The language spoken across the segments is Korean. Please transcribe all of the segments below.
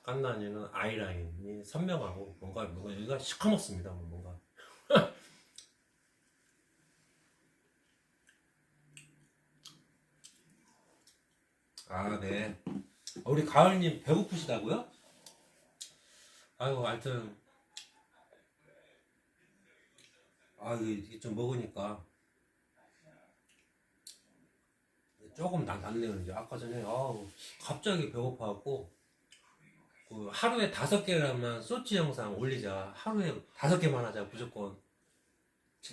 깐난이는 아이라인이 선명하고 뭔가 여기가 시커멓습니다. 뭔가. 아, 네. 우리 가을님 배고프시다고요? 아유, 하여튼 이게 좀 먹으니까 조금 낫네요. 이제 아까 전에 갑자기 배고파갖고 그 하루에 5개라면 소치 영상 올리자. 하루에 5개만 하자 무조건.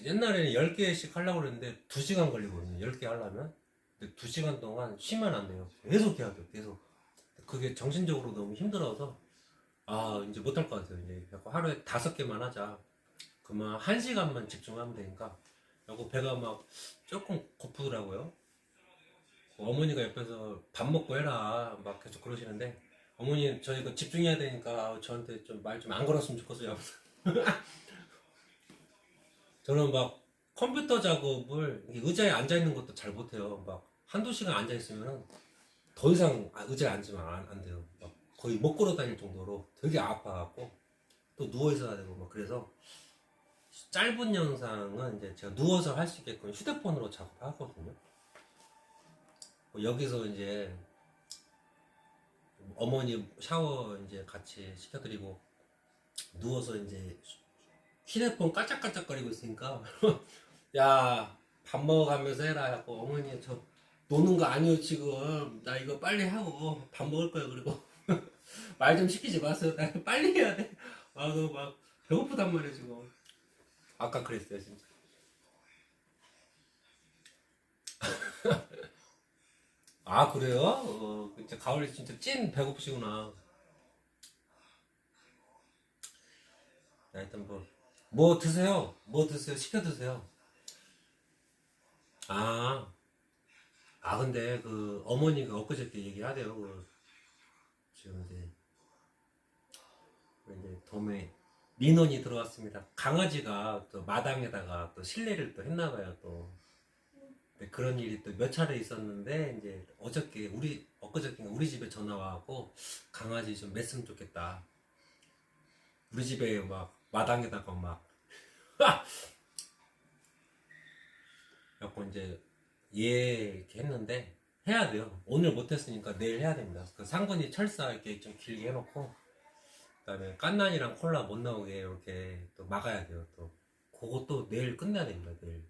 옛날에는 10개씩 하려고 그랬는데 2시간 걸리거든요. 10개 하려면. 근데 2시간 동안 쉬면 안 돼요. 계속 해야 돼요. 계속. 그게 정신적으로 너무 힘들어서 이제 못할 것 같아요. 이제 하루에 5개만 하자. 그러면 1시간만 집중하면 되니까. 그리고 배가 막 조금 고프더라고요. 어머니가 옆에서 밥 먹고 해라 막 계속 그러시는데, 어머니 저 이거 집중해야 되니까 저한테 좀 말 좀 안 걸었으면 좋겠어요. 저는 막 컴퓨터 작업을 의자에 앉아 있는 것도 잘 못해요. 막 한두 시간 앉아 있으면 더 이상 의자에 앉으면 안 돼요. 막 거의 못 걸어 다닐 정도로 되게 아파갖고 또 누워 있어야 되고 막. 그래서 짧은 영상은 이제 제가 누워서 할 수 있게끔 휴대폰으로 작업하거든요. 여기서 이제 어머니 샤워 이제 같이 시켜드리고 누워서 이제 휴대폰 깔짝깔짝거리고 있으니까 야, 밥 먹어가면서 해라 하고, 어머니 저 노는 거 아니요 지금 나 이거 빨리 하고 밥 먹을 거예요. 그리고 말 좀 시키지 마세요. 나 빨리 해야 돼. 너 막 배고프단 말이야 지금. 아까 그랬어요 진짜. 아, 그래요? 진짜 가을에 진짜 찐 배고프시구나. 하여튼 뭐 드세요? 뭐 드세요? 시켜 드세요. 아, 근데 그 어머니가 엊그저께 얘기하대요. 지금 이제 돔에 민원이 들어왔습니다. 강아지가 또 마당에다가 또 실내를 또 했나봐요. 또 그런 일이 또 몇 차례 있었는데, 이제 엊그저께 우리 집에 전화 와갖고 강아지 좀 맸으면 좋겠다. 우리 집에 막 마당에다가 막 그래갖고 이제 이렇게 했는데, 해야 돼요. 오늘 못했으니까 내일 해야 됩니다. 그 상근이 철사 이렇게 좀 길게 해놓고, 그다음에 깐난이랑 콜라 못 나오게 이렇게 또 막아야 돼요. 또 그것도 내일 끝내야 됩니다. 내일.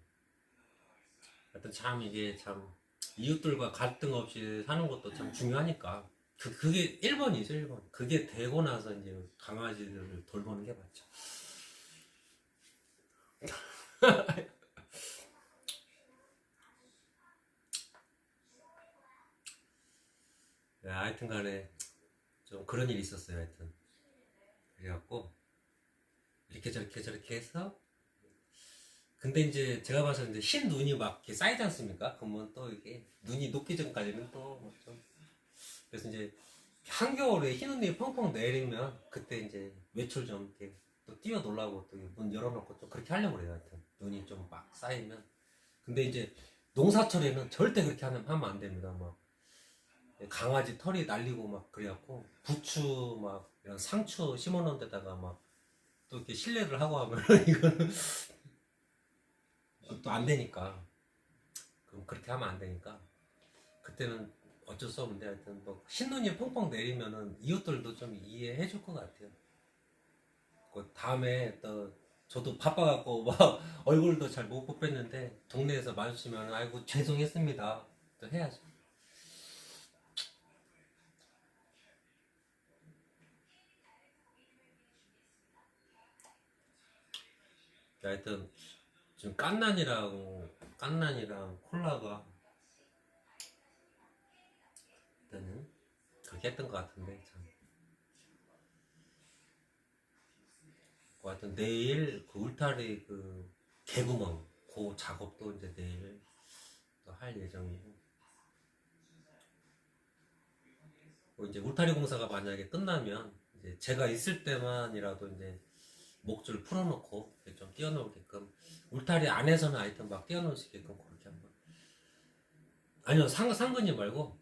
하여튼 참 이게 참 이웃들과 갈등 없이 사는 것도 참 중요하니까. 그게 1번이죠, 1번. 그게 되고 나서 이제 강아지들을 돌보는 게 맞죠. 네, 하여튼 간에 좀 그런 일이 있었어요. 하여튼 그래갖고 이렇게 저렇게 해서, 근데 이제 제가 봐서 이제 흰 눈이 막 이렇게 쌓이지 않습니까? 그러면 또 이게 눈이 녹기 전까지는 또 좀, 그래서 이제 한겨울에 흰 눈이 펑펑 내리면 그때 이제 외출 좀 이렇게 또 뛰어놀라고 또 문 열어놓고 좀 그렇게 하려고 그래요. 하여튼 눈이 좀 막 쌓이면. 근데 이제 농사철에는 절대 그렇게 하면 안 됩니다. 막 강아지 털이 날리고 막 그래갖고 부추 막 이런 상추 심어놓은 데다가 막 또 이렇게 실내를 하고 하면 이거는 또 안 되니까. 그럼 그렇게 하면 안 되니까 그때는 어쩔 수 없는데, 하여튼 뭐 신눈이 펑펑 내리면은 이웃들도 좀 이해해 줄 것 같아요. 그 다음에 또 저도 바빠갖고 막 얼굴도 잘 못 뵀는데 동네에서 마주치면 아이고 죄송했습니다 또 해야죠. 하여튼 지금 깐난이랑 콜라가 일단은 그렇게 했던 것 같은데 참. 하여튼 내일 그 울타리 그 개구멍 그 작업도 이제 내일 또 할 예정이고, 이제 울타리 공사가 만약에 끝나면 이제 제가 있을 때만이라도 이제 목줄 풀어놓고 좀 띄워놓을게끔, 울타리 안에서는 하여튼 막 띄워놓을 수 있게끔 그렇게 한번. 아니요, 상근이 말고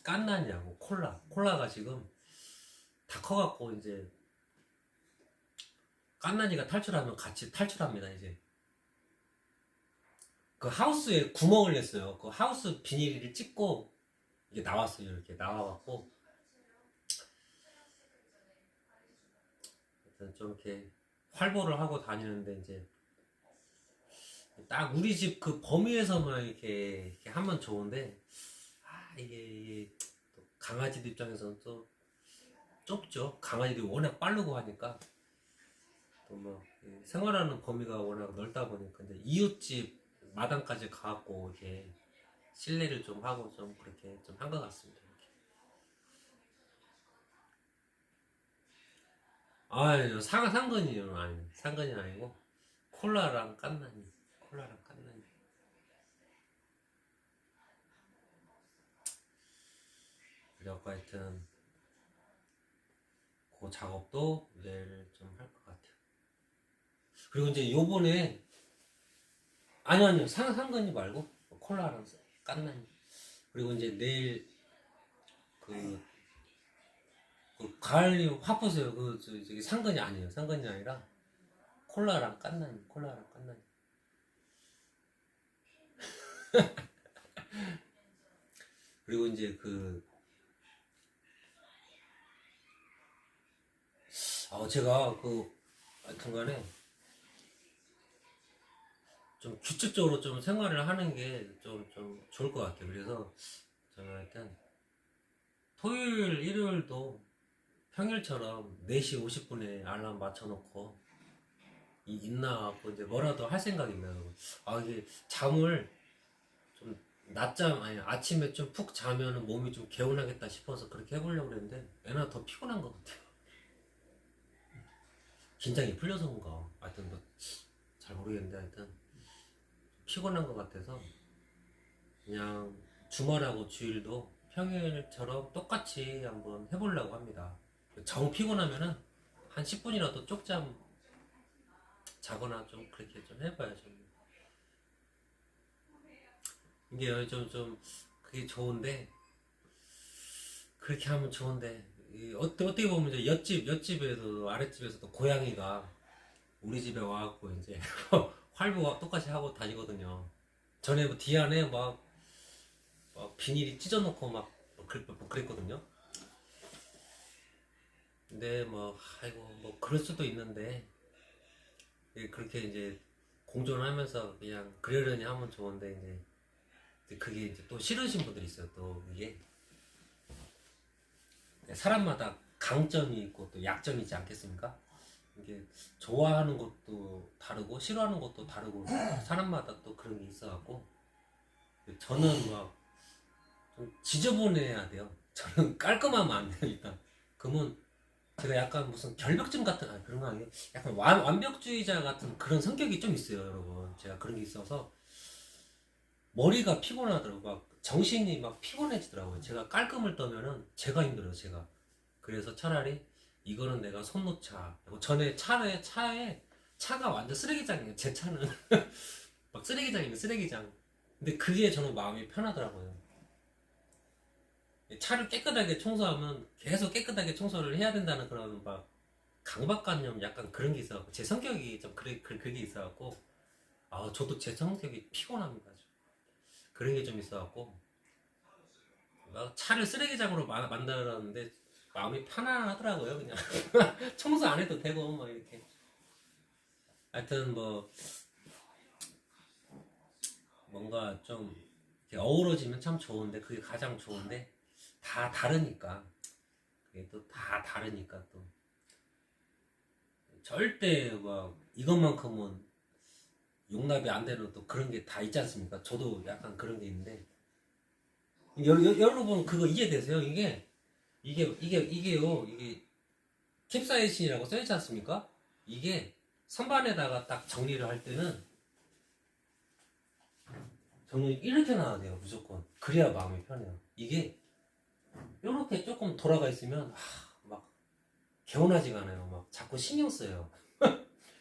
깐난이하고 콜라가 지금 다 커갖고 이제 깐난이가 탈출하면 같이 탈출합니다. 이제 그 하우스에 구멍을 냈어요. 그 하우스 비닐을 찍고 이게 나왔어요. 이렇게 나와갖고 좀 이렇게 활보를 하고 다니는데 이제 딱 우리 집 그 범위에서만 이렇게 하면 좋은데 이게 또 강아지들 입장에서는 또 좁죠. 강아지들이 워낙 빠르고 하니까 또 뭐 생활하는 범위가 워낙 넓다 보니까 이제 이웃집 마당까지 가갖고 이렇게 실내를 좀 하고 좀 그렇게 좀 한 것 같습니다. 아니요, 상근이요. 아니, 상근이 아니고 콜라랑 깐난이. 콜라랑 깐난이. 그래갖고 하여튼 그 작업도 내일 좀 할 것 같아요. 그리고 이제 요번에 아니요 상근이 말고 콜라랑 깐난이. 그리고 이제 내일 그 가을님 화 보세요. 저기 상근이 아니에요. 상근이 아니라 콜라랑 깐난이. 콜라랑 깐난이. 그리고 이제 제가 하여튼간에 좀 규칙적으로 좀 생활을 하는 게 좀 좋을 것 같아요. 그래서 저는 하여튼 토요일, 일요일도 평일처럼 4시 50분에 알람 맞춰놓고 있나갖고 이제 뭐라도 할 생각입니다. 이게 잠을 좀 낮잠 아니 아침에 좀 푹 자면은 몸이 좀 개운하겠다 싶어서 그렇게 해보려고 그랬는데 애나 더 피곤한 것 같아요. 긴장이 풀려서 그런가 하여튼 뭐 잘 모르겠는데 하여튼 피곤한 것 같아서 그냥 주말하고 주일도 평일처럼 똑같이 한번 해보려고 합니다. 정 피곤하면은 한 10분이라도 쪽잠 자거나 좀 그렇게 좀 해봐야죠. 이게 좀 그게 좋은데 그렇게 하면 좋은데 어떻게 보면 이제 옆집에서도 아랫집에서도 고양이가 우리 집에 와갖고 이제 활보 똑같이 하고 다니거든요. 전에 뭐 뒤안에 막 비닐이 찢어놓고 막 그랬거든요. 근데 뭐 아이고 뭐 그럴 수도 있는데 그렇게 이제 공존하면서 그냥 그러려니 하면 좋은데 이제 그게 이제 또 싫으신 분들이 있어요. 또 이게 사람마다 강점이 있고 또 약점이 있지 않겠습니까? 이게 좋아하는 것도 다르고 싫어하는 것도 다르고 사람마다 또 그런 게 있어갖고 저는 막 좀 지저분해야 돼요. 저는 깔끔하면 안 돼요. 일단 그러면 제가 약간 무슨 결벽증 같은 그런 거 아니에요. 약간 완벽주의자 같은 그런 성격이 좀 있어요, 여러분. 제가 그런 게 있어서 머리가 피곤하더라고요. 막 정신이 막 피곤해지더라고요. 제가 깔끔을 떠면은 제가 힘들어요, 제가. 그래서 차라리 이거는 내가 손 놓자. 전에 차가 완전 쓰레기장이에요. 제 차는 막 쓰레기장이에요, 쓰레기장. 근데 그게 저는 마음이 편하더라고요. 차를 깨끗하게 청소하면 계속 깨끗하게 청소를 해야 된다는 그런 막 강박관념 약간 그런 게 있어갖고 제 성격이 좀 그게 있어갖고 저도 제 성격이 피곤합니다. 그런 게 좀 있어갖고 차를 쓰레기장으로 만들었는데 마음이 편안하더라고요. 그냥 청소 안 해도 되고 뭐 이렇게 하여튼 뭐 뭔가 좀 이렇게 어우러지면 참 좋은데 그게 가장 좋은데 다 다르니까 그게 또 다 다르니까 또 절대 막 이것만큼은 용납이 안 되는 또 그런 게 다 있지 않습니까? 저도 약간 그런 게 있는데 여러분 그거 이해되세요? 이게요 이게 캡사이신이라고 써있지 않습니까? 이게 선반에다가 딱 정리를 할 때는 저는 이렇게 놔야 돼요. 무조건 그래야 마음이 편해요. 이게 이렇게 조금 돌아가 있으면 막 개운하지가 않아요. 막 자꾸 신경 써요.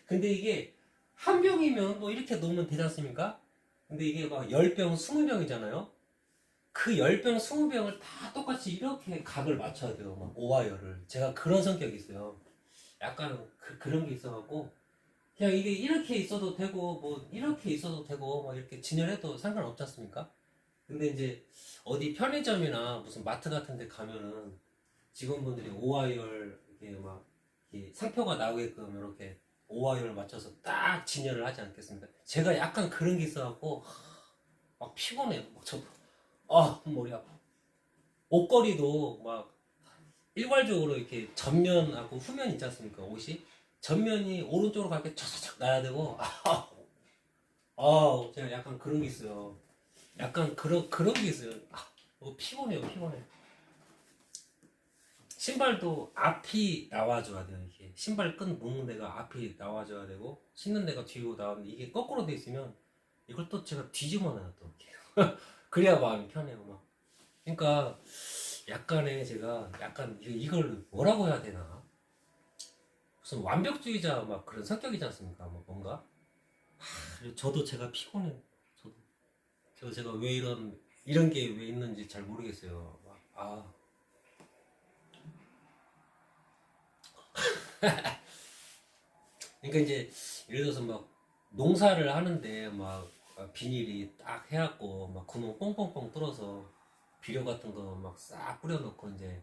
근데 이게 한 병이면 뭐 이렇게 놓으면 되지 않습니까? 근데 이게 막 10병, 20병이잖아요. 그 10병, 20병을 다 똑같이 이렇게 각을 맞춰야 돼요. 막 오와이어를. 제가 그런 성격이 있어요. 약간 그런 게 있어갖고 그냥 이게 이렇게 있어도 되고 뭐 이렇게 있어도 되고 막 이렇게 진열해도 상관없지 않습니까? 근데 이제 어디 편의점이나 무슨 마트 같은 데 가면은 직원분들이 오와이어를 이렇게 막 이렇게 상표가 나오게끔 이렇게 오와이어를 맞춰서 딱 진열을 하지 않겠습니까? 제가 약간 그런 게 있어갖고 막 피곤해요. 막 저도 머리 아파. 옷걸이도 막 일괄적으로 이렇게 전면하고 후면 있지 않습니까? 옷이 전면이 오른쪽으로 가게 촥촥촥 나야 되고 제가 약간 그런 게 있어요. 약간 그런 게 있어요. 피곤해요, 피곤해. 신발도 앞이 나와줘야 돼요. 이게 신발 끈 묶는 데가 앞이 나와줘야 되고 신는 데가 뒤로 나오는데 이게 거꾸로 돼 있으면 이걸 또 제가 뒤집어 놔요 또. 그래야 마음이 편해요. 막. 그러니까 약간의 제가 약간 이걸 뭐라고 해야 되나? 무슨 완벽주의자 막 그런 성격이지 않습니까? 뭐 뭔가 저도 제가 피곤해요. 제가 왜 이런 게 왜 있는지 잘 모르겠어요. 그러니까 이제 예를 들어서 막 농사를 하는데 막 비닐이 딱 해갖고 막 구멍 뻥뻥뻥 뚫어서 비료 같은 거 막 싹 뿌려놓고 이제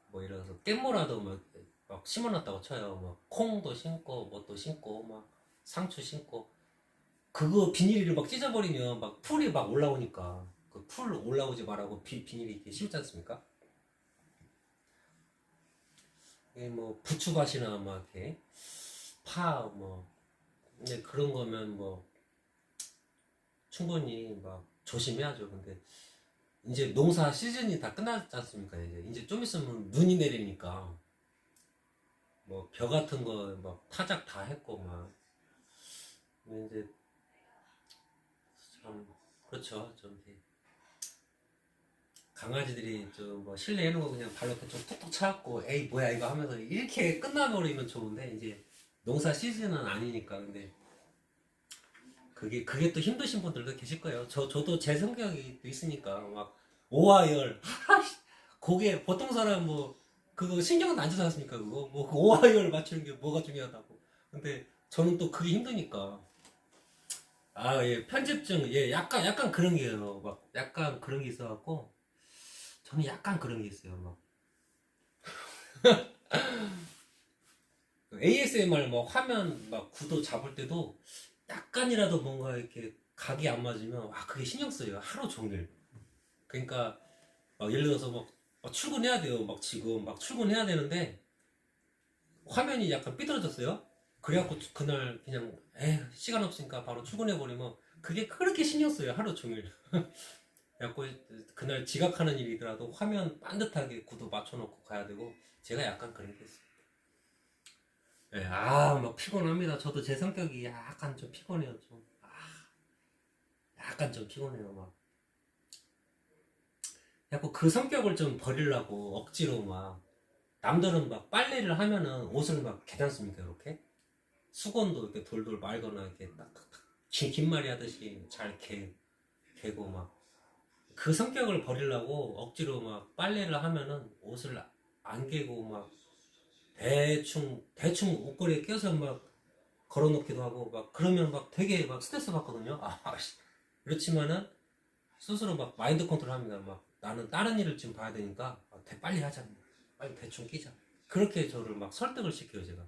뭐 예를 들어서 깻모라도 막 심어놨다고 쳐요. 막 콩도 심고 뭣도 심고 막 상추 심고 그거 비닐을 막 찢어버리면 막 풀이 막 올라오니까 그 풀 올라오지 말라고 비닐이 이렇게 심지 않습니까? 이게 뭐 부추밭이나 막 이렇게 파 뭐 근데 그런 거면 뭐 충분히 막 조심해야죠. 근데 이제 농사 시즌이 다 끝났지 않습니까? 이제 좀 있으면 눈이 내리니까 뭐 벼 같은 거 막 타작 다 했고 막 근데 이제 참 그렇죠. 좀 이렇게 강아지들이 좀 뭐 실내 해놓은 거 그냥 발로 이렇게 좀 툭툭 차갖고 에이 뭐야 이거 하면서 이렇게 끝나버리면 좋은데 이제 농사 시즌은 아니니까 근데 그게 또 힘드신 분들도 계실 거예요. 저도 제 성격이 또 있으니까 막 오하열 그게 보통 사람 뭐 그거 신경은 안 쓰지 않습니까? 그거 뭐 그 오하열 맞추는 게 뭐가 중요하다고. 근데 저는 또 그게 힘드니까 예 편집증 예 약간 그런 게요. 막 약간 그런 게 있어갖고 저는 약간 그런 게 있어요. 막 ASMR 뭐 화면 막 구도 잡을 때도 약간이라도 뭔가 이렇게 각이 안 맞으면 그게 신경 쓰여요. 하루 종일. 그러니까 막 예를 들어서 막 출근해야 돼요. 막 지금 막 출근해야 되는데 화면이 약간 삐뚤어졌어요. 그래갖고 그날 그냥 시간 없으니까 바로 출근해 버리면 그게 그렇게 신경 쓰여요. 하루 종일. 그래갖고 그날 지각하는 일이더라도 화면 반듯하게 구도 맞춰놓고 가야 되고 제가 약간 그런 게 있어요. 막 피곤합니다. 저도 제 성격이 약간 좀 피곤해요. 좀 약간 좀 피곤해요. 막 자꾸 그 성격을 좀 버리려고 억지로 막 남들은 막 빨래를 하면은 옷을 막 개지 않습니까? 이렇게 수건도 이렇게 돌돌 말거나 이렇게 딱딱딱 긴 말이 하듯이 잘 개고 막 그 성격을 버리려고 억지로 막 빨래를 하면은 옷을 안 개고 막 대충 옷걸이에 껴서 막 걸어놓기도 하고 막 그러면 막 되게 막 스트레스 받거든요. 그렇지만은 스스로 막 마인드 컨트롤 합니다. 막 나는 다른 일을 지금 봐야 되니까 빨리 하자. 빨리 대충 끼자. 그렇게 저를 막 설득을 시켜요, 제가.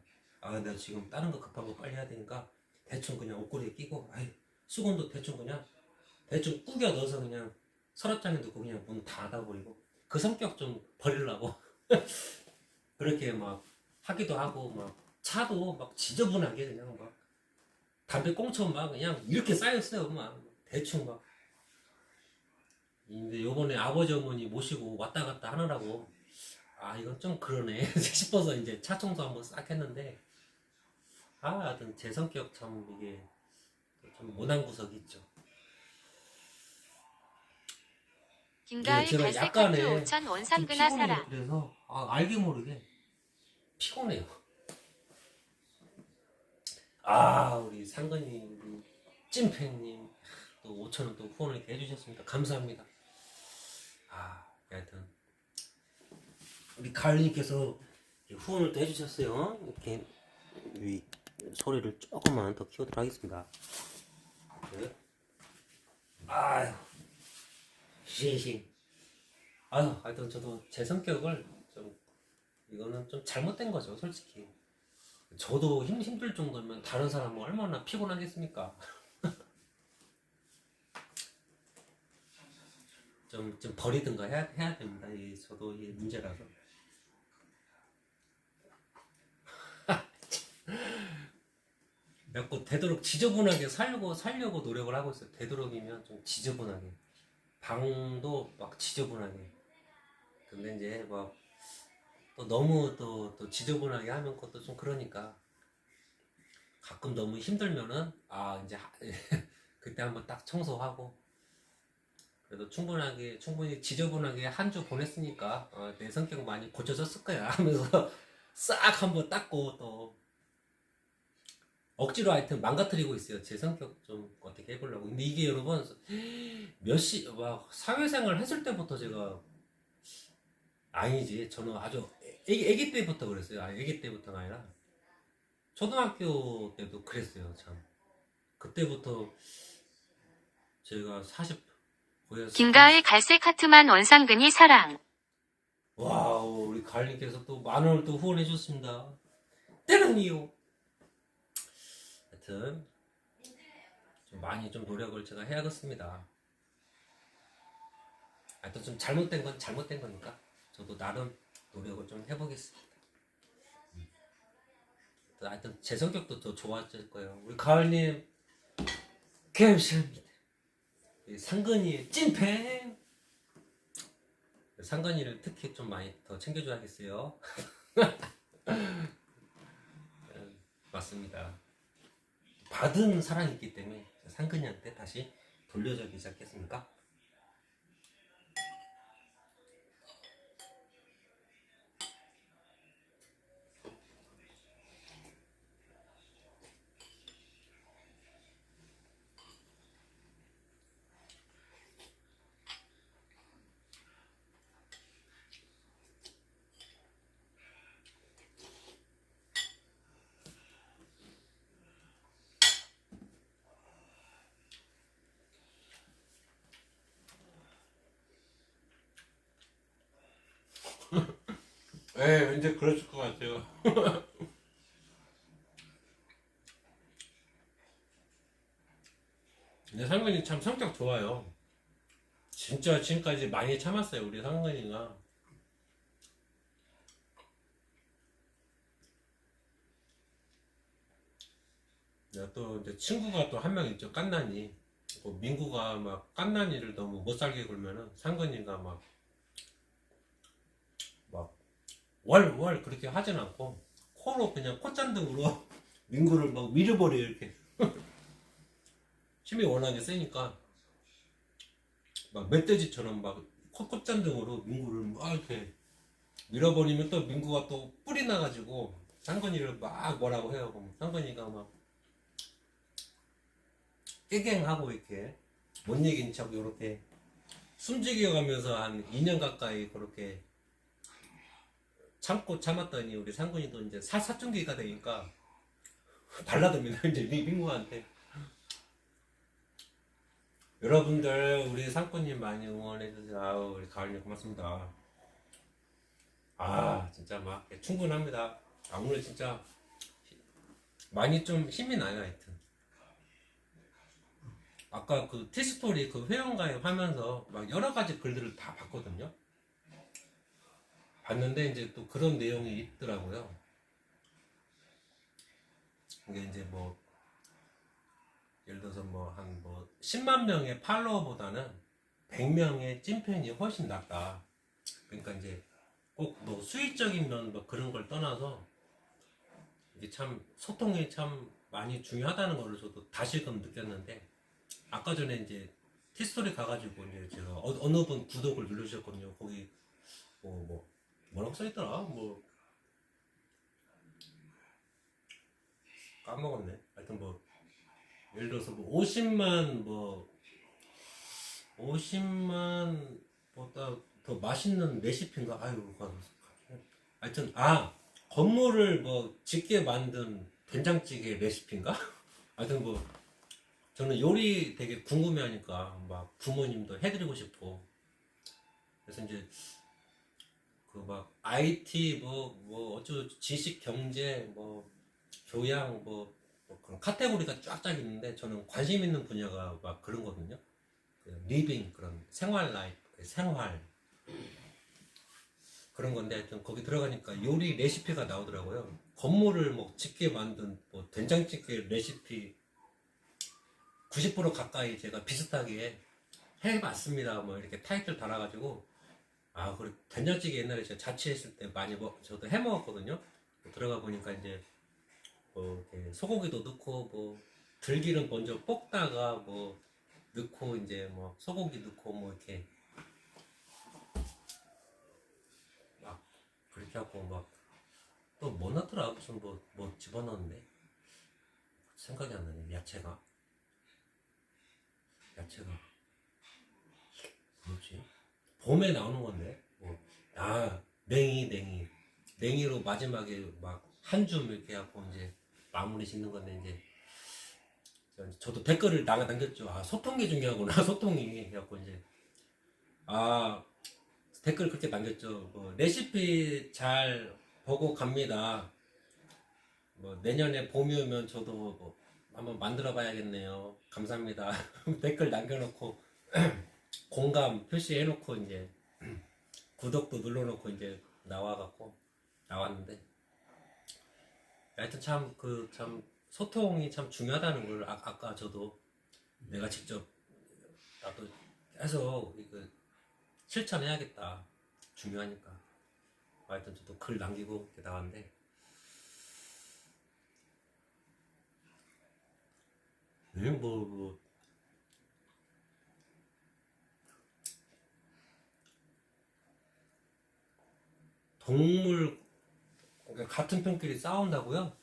내가 지금 다른 거 급한 거 빨리 해야 되니까 대충 그냥 옷걸이에 끼고, 수건도 대충 그냥 대충 꾸겨 넣어서 그냥 서랍장에 넣고 그냥 문 닫아버리고 그 성격 좀 버리려고 그렇게 막 하기도 하고 막 차도 막 지저분하게 그냥 막 담배 꽁초 막 그냥 이렇게 쌓였어요, 막 대충 막. 근데 요번에 아버지 어머니 모시고 왔다 갔다 하느라고 이건 좀 그러네 싶어서 이제 차 청소 한번 싹 했는데 하여튼 제 성격 참 이게 좀 모난 구석이 있죠. 김가을 제가 갈색 하트 약간의 5천 좀 원상근하 피곤해요. 사라. 그래서 알게 모르게 피곤해요. 우리 상근님, 우리 찐팬님 또 5,000원 또 후원을 이렇게 해주셨습니다. 감사합니다. 우리 가을님께서 후원을 또 해주셨어요. 이렇게 이 소리를 조금만 더 키우도록 하겠습니다. 네. 아유, 싱싱. 아유, 하여튼 저도 제 성격을 좀 이거는 좀 잘못된 거죠, 솔직히. 저도 힘들 정도면 다른 사람은 얼마나 피곤하겠습니까? 좀 버리든가 해야 됩니다. 저도 이게 문제라서. 그래갖고 되도록 지저분하게 살려고 노력을 하고 있어요. 되도록이면 좀 지저분하게. 방도 막 지저분하게. 근데 이제 막 또 너무 또 지저분하게 하면 그것도 좀 그러니까 가끔 너무 힘들면은 이제 그때 한번 딱 청소하고 그래도 충분히 지저분하게 한 주 보냈으니까 내 성격 많이 고쳐졌을 거야 하면서 싹 한번 닦고 또 억지로 하여튼 망가뜨리고 있어요. 제 성격 좀 어떻게 해보려고. 근데 이게 여러분 막 사회생활 했을 때부터 제가 아니지. 저는 아주 애기 때부터 그랬어요. 애기 때부터가 아니라 초등학교 때도 그랬어요. 참 그때부터 제가 40 거의 김가을 갈색 하트만 원상근이 사랑. 와우, 우리 가을님께서 또 10,000원을 또 후원해 주셨습니다. 때는이요. 하여튼 좀 많이 좀 노력을 제가 해야겠습니다. 하여튼 좀 잘못된 건 잘못된 거니까 저도 나름 노력을 좀 해보겠습니다. 하여튼 제 성격도 더 좋아질 거예요. 우리 가을님 감사합니다. 상근이 찐팬. 상근이를 특히 좀 많이 더 챙겨줘야겠어요. 맞습니다. 받은 사랑이 있기 때문에 상근이한테 다시 돌려주기 시작했습니까? 네, 왠지 그랬을 것 같아요. 근데 상근이 참 성격 좋아요. 진짜 지금까지 많이 참았어요, 우리 상근이가. 또 이제 친구가 또 한 명 있죠, 깐난이. 민구가 막 깐난이를 너무 못 살게 굴면은 상근이가 막 월 그렇게 하진 않고 코로 그냥 콧잔등으로 민구를 막 밀어버려 이렇게. 힘이 워낙에 세니까 막 멧돼지처럼 막 콧잔등으로 민구를 막 이렇게 밀어버리면 또 민구가 또 뿔이 나가지고 상근이를 막 뭐라고 해요. 그럼 상근이가 막 깨갱하고 이렇게 못 이긴 척 이렇게 숨지겨 가면서 한 2년 가까이 그렇게 참고 참았더니 우리 상근이도 이제 사춘기가 되니까 달라듭니다. 이제 민구한테. 여러분들 우리 상꾼님 많이 응원해주세요. 아우, 우리 가을님 고맙습니다. 진짜 막 충분합니다. 오늘 진짜 많이 좀 힘이 나요. 하여튼 아까 그 티스토리 그 회원가입 하면서 막 여러가지 글들을 다 봤거든요. 봤는데 이제 또 그런 내용이 있더라고요. 이게 이제 뭐 예를 들어서 한 10만 명의 팔로워보다는 100명의 찐팬이 훨씬 낫다. 그러니까 이제 꼭 뭐 수익적인 면 뭐 그런 걸 떠나서 이게 참 소통이 참 많이 중요하다는 걸 저도 다시금 느꼈는데, 아까 전에 이제 티스토리 가가지고 이제 제가 어느 분 구독을 눌러주셨거든요. 거기 뭐라고 써있더라? 까먹었네. 하여튼 예를 들어서 50만 보다 더 맛있는 레시피인가? 아유, 하여튼 건물을 뭐 짓게 만든 된장찌개 레시피인가? 하여튼 뭐 저는 요리 되게 궁금해하니까 막 부모님도 해드리고 싶고 그래서 이제 그 막 IT 뭐 어쩌고 지식 경제 뭐 교양 뭐 그런 카테고리가 쫙쫙 있는데 저는 관심 있는 분야가 막 그런 거거든요. 리빙 그런 생활 라이프 생활 그런 건데 하여튼 거기 들어가니까 요리 레시피가 나오더라고요. 건물을 뭐 짓게 만든 뭐 된장찌개 레시피 90% 가까이 제가 비슷하게 해봤습니다. 뭐 이렇게 타이틀 달아가지고 그리고 된장찌개 옛날에 제가 자취했을 때 많이 저도 해 먹었거든요. 들어가 보니까 이제 뭐 이렇게 소고기도 넣고 뭐 들기름 먼저 볶다가 뭐 넣고 이제 뭐 소고기 넣고 뭐 이렇게 막 그렇게 하고 막 또 뭐 넣더라 무슨 뭐 집어넣었는데 생각이 안 나네. 야채가 뭐지? 봄에 나오는 건데 냉이로 마지막에 막 한 줌 이렇게 하고 이제 마무리 짓는 건데 이제 저도 댓글을 남겼죠. 소통이 중요하구나. 소통이 해갖고 이제 댓글 그렇게 남겼죠. 뭐 레시피 잘 보고 갑니다. 뭐 내년에 봄이 오면 저도 뭐 한번 만들어 봐야겠네요. 감사합니다. 댓글 남겨놓고 공감 표시해놓고 이제 구독도 눌러놓고 이제 나왔는데 하여튼 참 소통이 참 중요하다는 걸 아까 저도 내가 직접 나도 계속 이거 실천해야겠다 중요하니까 하여튼 저도 글 남기고 이렇게 나왔는데 뭐 동물 같은 편끼리 싸운다고요?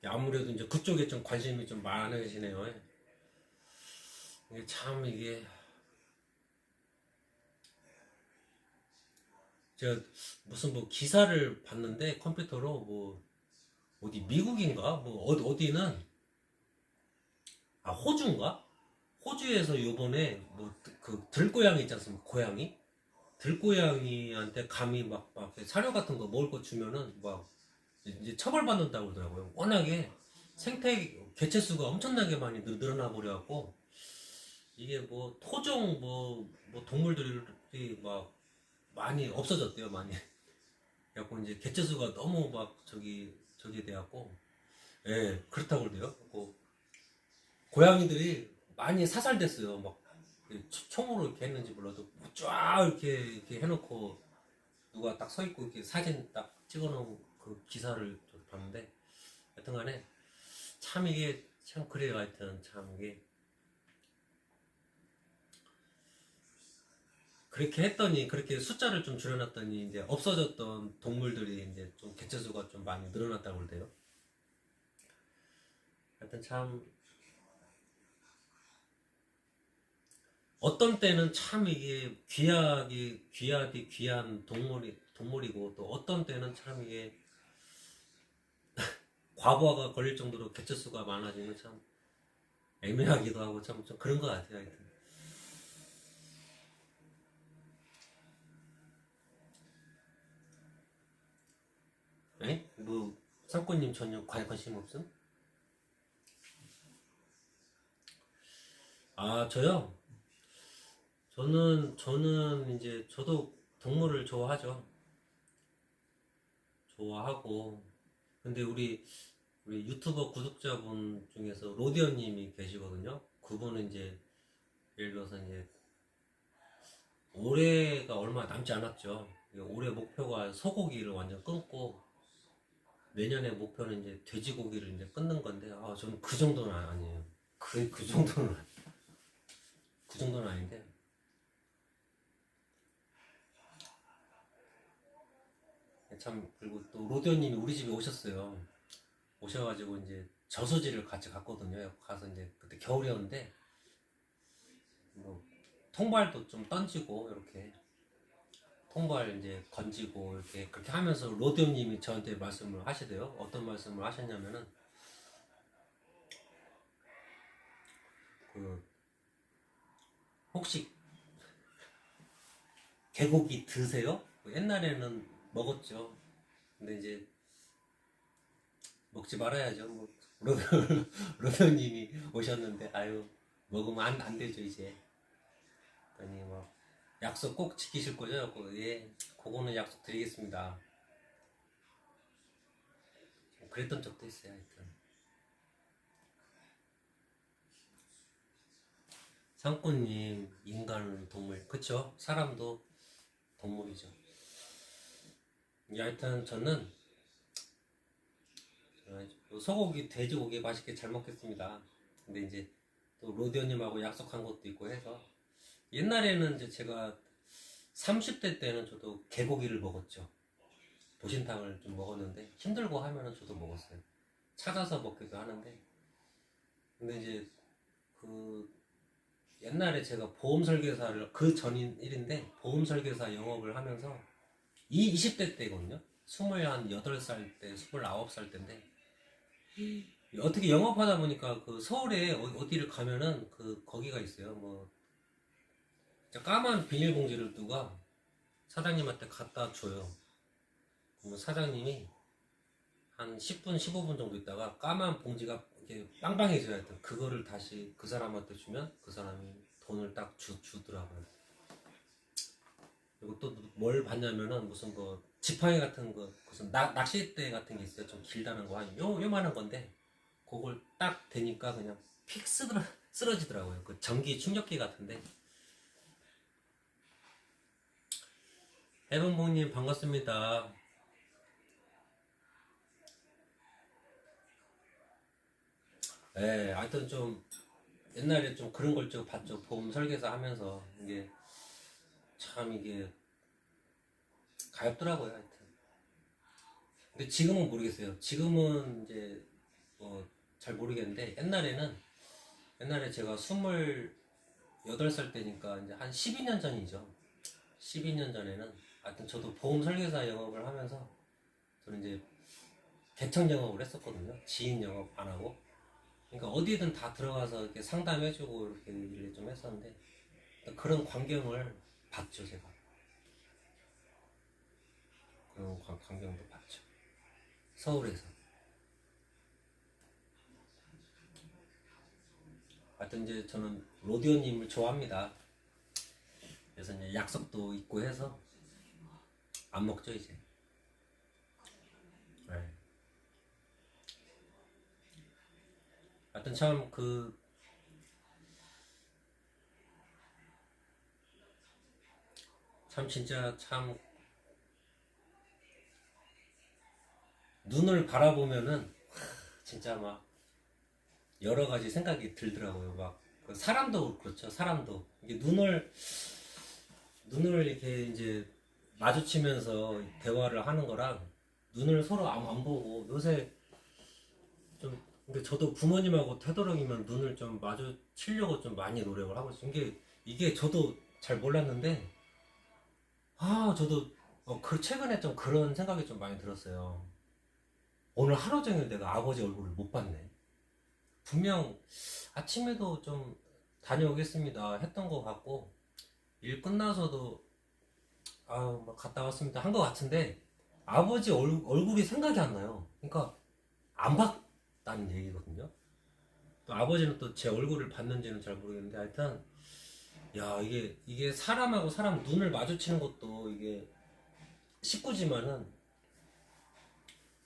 아무래도 이제 그쪽에 좀 관심이 좀 많으시네요. 이게 참 제가 무슨 뭐 기사를 봤는데 컴퓨터로 뭐 어디 미국인가 뭐 어디는 호주인가? 호주에서 요번에 뭐 그 들고양이 있지 않습니까? 고양이? 들고양이한테 감히 막 사료 같은 거 먹을 거 주면은 막 이제 처벌받는다고 그러더라고요. 워낙에 생태 개체수가 엄청나게 많이 늘어나 버려갖고 이게 뭐 토종 뭐 동물들이 막 많이 없어졌대요. 많이. 그래갖고 이제 개체수가 너무 막 저기 돼갖고 그렇다고 그러대요. 고양이들이 많이 사살됐어요. 막 총으로 이렇게 했는지 몰라도 쫙 이렇게 해놓고 누가 딱 서 있고 이렇게 사진 딱 찍어놓은 그 기사를 봤는데 하여튼간에 참 이게 참 그래요. 하여튼 참 이게 그렇게 했더니 그렇게 숫자를 좀 줄여놨더니 이제 없어졌던 동물들이 이제 좀 개체수가 좀 많이 늘어났다고 그러대요. 하여튼 참 어떤 때는 참 이게 귀한 동물이고 또 어떤 때는 참 이게 과부하가 걸릴 정도로 개체수가 많아지면 참 애매하기도 하고 참 그런 것 같아요. 하여튼. 뭐 상권님 전혀 관심 없음? 저요? 저는 이제 저도 동물을 좋아하죠. 좋아하고 근데 우리 유튜버 구독자분 중에서 로디언님이 계시거든요. 그분은 이제 예를 들어서 이제 올해가 얼마 남지 않았죠. 올해 목표가 소고기를 완전 끊고 내년에 목표는 이제 돼지고기를 이제 끊는 건데 저는 그 정도는 아니에요. 그 정도는 아닌데 참 그리고 또 로디언님이 우리 집에 오셔가지고 이제 저수지를 같이 갔거든요. 가서 이제 그때 겨울이었는데 뭐 통발도 좀 던지고 이렇게 통발 이제 건지고 이렇게 그렇게 하면서 로드님이 저한테 말씀을 하시대요. 어떤 말씀을 하셨냐면은 그 혹시 개고기 드세요? 옛날에는 먹었죠. 근데 이제 먹지 말아야죠. 뭐 로드님이 오셨는데 아유 먹으면 안 되죠 이제. 아니 뭐 약속 꼭 지키실 거죠? 예, 그거는 약속 드리겠습니다. 그랬던 적도 있어요. 하여튼 상꾸님 인간은 동물 그쵸? 사람도 동물이죠. 하여튼 저는 소고기, 돼지고기 맛있게 잘 먹겠습니다. 근데 이제 또 로디오님하고 약속한 것도 있고 해서 옛날에는 이제 제가 30대 때는 저도 개고기를 먹었죠. 보신탕을 좀 먹었는데 힘들고 하면은 저도 먹었어요. 찾아서 먹기도 하는데 근데 이제 그 옛날에 제가 보험 설계사를 그 전인 일인데 보험 설계사 영업을 하면서 20대 때거든요. 28살 때, 29살 때인데 어떻게 영업하다 보니까 그 서울에 어디를 가면은 그 거기가 있어요. 뭐 까만 비닐봉지를 누가 사장님한테 갖다 줘요. 그러면 사장님이 한 10분, 15분 정도 있다가 까만 봉지가 이렇게 빵빵해져야 돼. 그거를 다시 그 사람한테 주면 그 사람이 돈을 딱 주더라고요. 그리고 또 뭘 봤냐면은 무슨 그 지팡이 같은 거 무슨 낚싯대 같은 게 있어요. 좀 길다는 거 한 요만한 건데 그걸 딱 대니까 그냥 픽 쓰러지더라고요. 그 전기 충격기 같은데. 해본봉님 반갑습니다. 네, 하여튼 좀 옛날에 좀 그런 걸 좀 봤죠. 보험 설계사 하면서 이게 참 이게 가엽더라고요. 하여튼. 근데 지금은 모르겠어요. 지금은 이제 뭐 잘 모르겠는데 옛날에 제가 28살 때니까 이제 한 12년 전이죠. 12년 전에는 하여튼 저도 보험 설계사 영업을 하면서 저는 이제 개척 영업을 했었거든요. 지인 영업 안 하고. 그러니까 어디든 다 들어가서 이렇게 상담해주고 이렇게 일을 좀 했었는데 그런 광경을 봤죠 제가. 그런 광경도 봤죠. 서울에서. 하여튼 이제 저는 로디오님을 좋아합니다. 그래서 이제 약속도 있고 해서 안 먹죠 이제. 네. 하여튼 참 참 진짜 참 눈을 바라보면은 진짜 막 여러 가지 생각이 들더라고요. 막그 사람도 그렇죠. 사람도 이게 눈을 이렇게 이제 마주치면서 대화를 하는 거랑 눈을 서로 안 보고 요새 좀 근데 저도 부모님하고 되도록이면 눈을 좀 마주치려고 좀 많이 노력을 하고 있어요. 이게 저도 잘 몰랐는데 저도 최근에 좀 그런 생각이 좀 많이 들었어요. 오늘 하루 종일 내가 아버지 얼굴을 못 봤네. 분명 아침에도 좀 다녀오겠습니다 했던 것 같고 일 끝나서도 막 갔다 왔습니다 한 것 같은데 아버지 얼굴이 생각이 안 나요. 그러니까 안 봤다는 얘기거든요. 또 아버지는 또 제 얼굴을 봤는지는 잘 모르겠는데 하여튼 야 이게 사람하고 사람 눈을 마주치는 것도 이게 식구지만은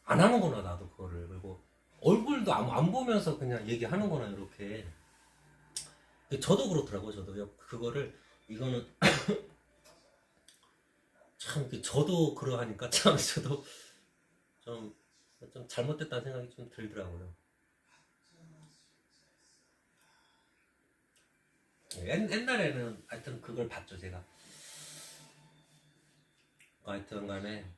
안 하는구나 나도 그거를. 그리고 얼굴도 안 보면서 그냥 얘기하는구나 이렇게. 저도 그렇더라고요. 저도 그거를 이거는 참 이렇게 저도 그러하니까 참 저도 좀 잘못됐다는 생각이 좀 들더라고요. 옛날에는 하여튼 그걸 봤죠 제가. 하여튼 간에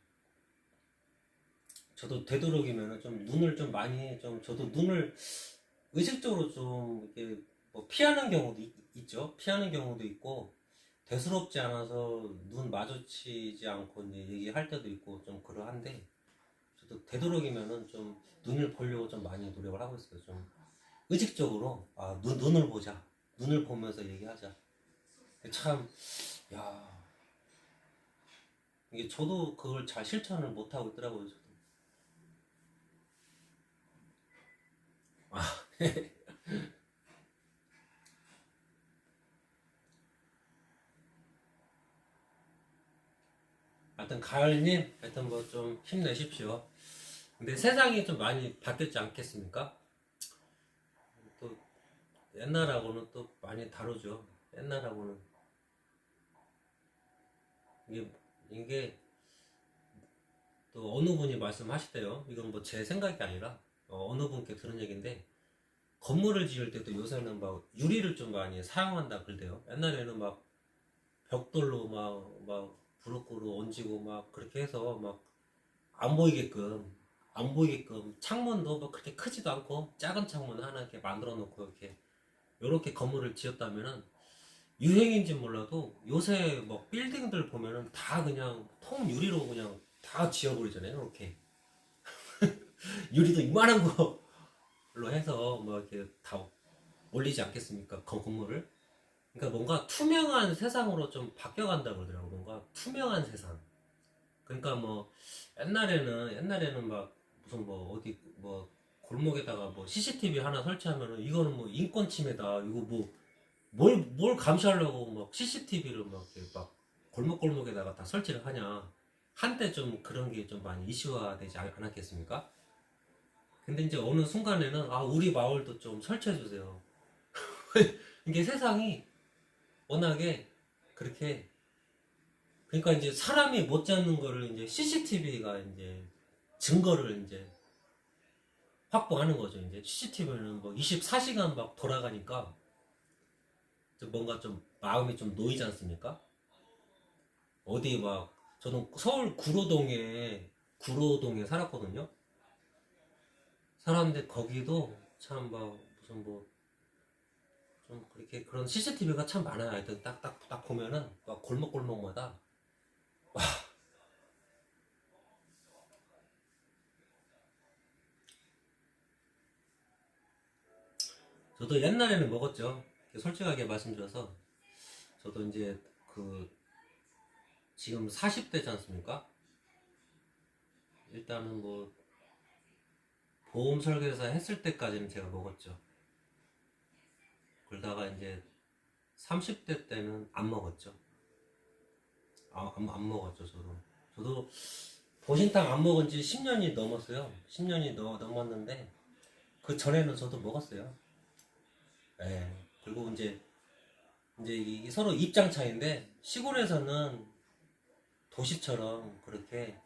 저도 되도록이면 좀 눈을 좀 많이 좀 저도 눈을 의식적으로 좀 이렇게 뭐 피하는 경우도 있죠. 피하는 경우도 있고 대수롭지 않아서 눈 마주치지 않고 이제 얘기할 때도 있고 좀 그러한데 저도 되도록이면은 좀 눈을 보려고 좀 많이 노력을 하고 있어요. 좀 의식적으로 눈을 보자. 눈을 보면서 얘기하자. 참, 야, 이게 저도 그걸 잘 실천을 못 하고 있더라고요. 저도. 아, 하여튼 가을님, 하여튼 뭐 좀 힘내십시오. 근데 세상이 좀 많이 바뀌었지 않겠습니까? 또 옛날하고는 또 많이 다르죠. 옛날하고는 이게 또 어느 분이 말씀하시대요. 이건 뭐 제 생각이 아니라 어느 분께 들은 얘기인데 건물을 지을 때도 요새는 막 유리를 좀 많이 사용한다 그러대요. 옛날에는 막 벽돌로 막 브로크로 얹고 막 그렇게 해서 막 안 보이게끔 창문도 뭐 그렇게 크지도 않고 작은 창문 하나 이렇게 만들어 놓고 이렇게 건물을 지었다면은 유행인지 몰라도 요새 뭐 빌딩들 보면은 다 그냥 통 유리로 그냥 다 지어버리잖아요. 이렇게 유리도 이만한 걸로 해서 뭐 이렇게 다 올리지 않겠습니까? 건물을. 그러니까 뭔가 투명한 세상으로 좀 바뀌어간다 그러더라고. 뭔가 투명한 세상. 그러니까 뭐 옛날에는 막 무슨 뭐 어디 뭐 골목에다가 뭐 CCTV 하나 설치하면은 이거는 뭐 인권 침해다. 이거 뭐 뭘 감시하려고 막 CCTV를 막 이렇게 막 골목골목에다가 다 설치를 하냐. 한때 좀 그런 게 좀 많이 이슈화 되지 않았겠습니까? 근데 이제 어느 순간에는 우리 마을도 좀 설치해 주세요. 이게 세상이 워낙에 그렇게 그러니까 이제 사람이 못 잡는 거를 이제 CCTV가 이제 증거를 이제 확보하는 거죠. 이제 CCTV는 뭐 24시간 막 돌아가니까 좀 뭔가 좀 마음이 좀 놓이지 않습니까? 어디 막 저는 서울 구로동에 살았거든요. 살았는데 거기도 참 막 무슨 뭐 좀 그렇게 그런 CCTV가 참 많아요. 하여튼 딱 보면은 막 골목골목마다 저도 옛날에는 먹었죠. 솔직하게 말씀드려서 저도 이제 그 지금 40대지 않습니까? 일단은 뭐 보험 설계사 했을 때까지는 제가 먹었죠. 그러다가 이제 30대 때는 안 먹었죠. 안 먹었죠, 저도 보신탕 안 먹은 지 10년이 넘었어요. 10년이 넘었는데 그 전에는 저도 먹었어요. 예. 그리고 이제 이게 서로 입장 차이인데 시골에서는 도시처럼 그렇게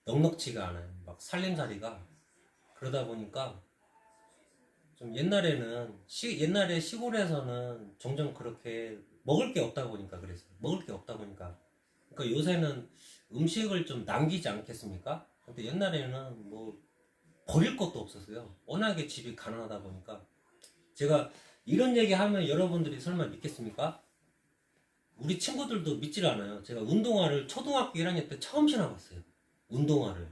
넉넉지가 않아요. 막 살림살이가 그러다 보니까 좀 옛날에 시골에서는 종종 그렇게 먹을 게 없다 보니까 그랬어요. 먹을 게 없다 보니까. 그러니까 요새는 음식을 좀 남기지 않겠습니까? 근데 옛날에는 뭐 버릴 것도 없었어요. 워낙에 집이 가난하다 보니까. 제가 이런 얘기 하면 여러분들이 설마 믿겠습니까? 우리 친구들도 믿질 않아요. 제가 운동화를 초등학교 1학년 때 처음 신어봤어요. 운동화를.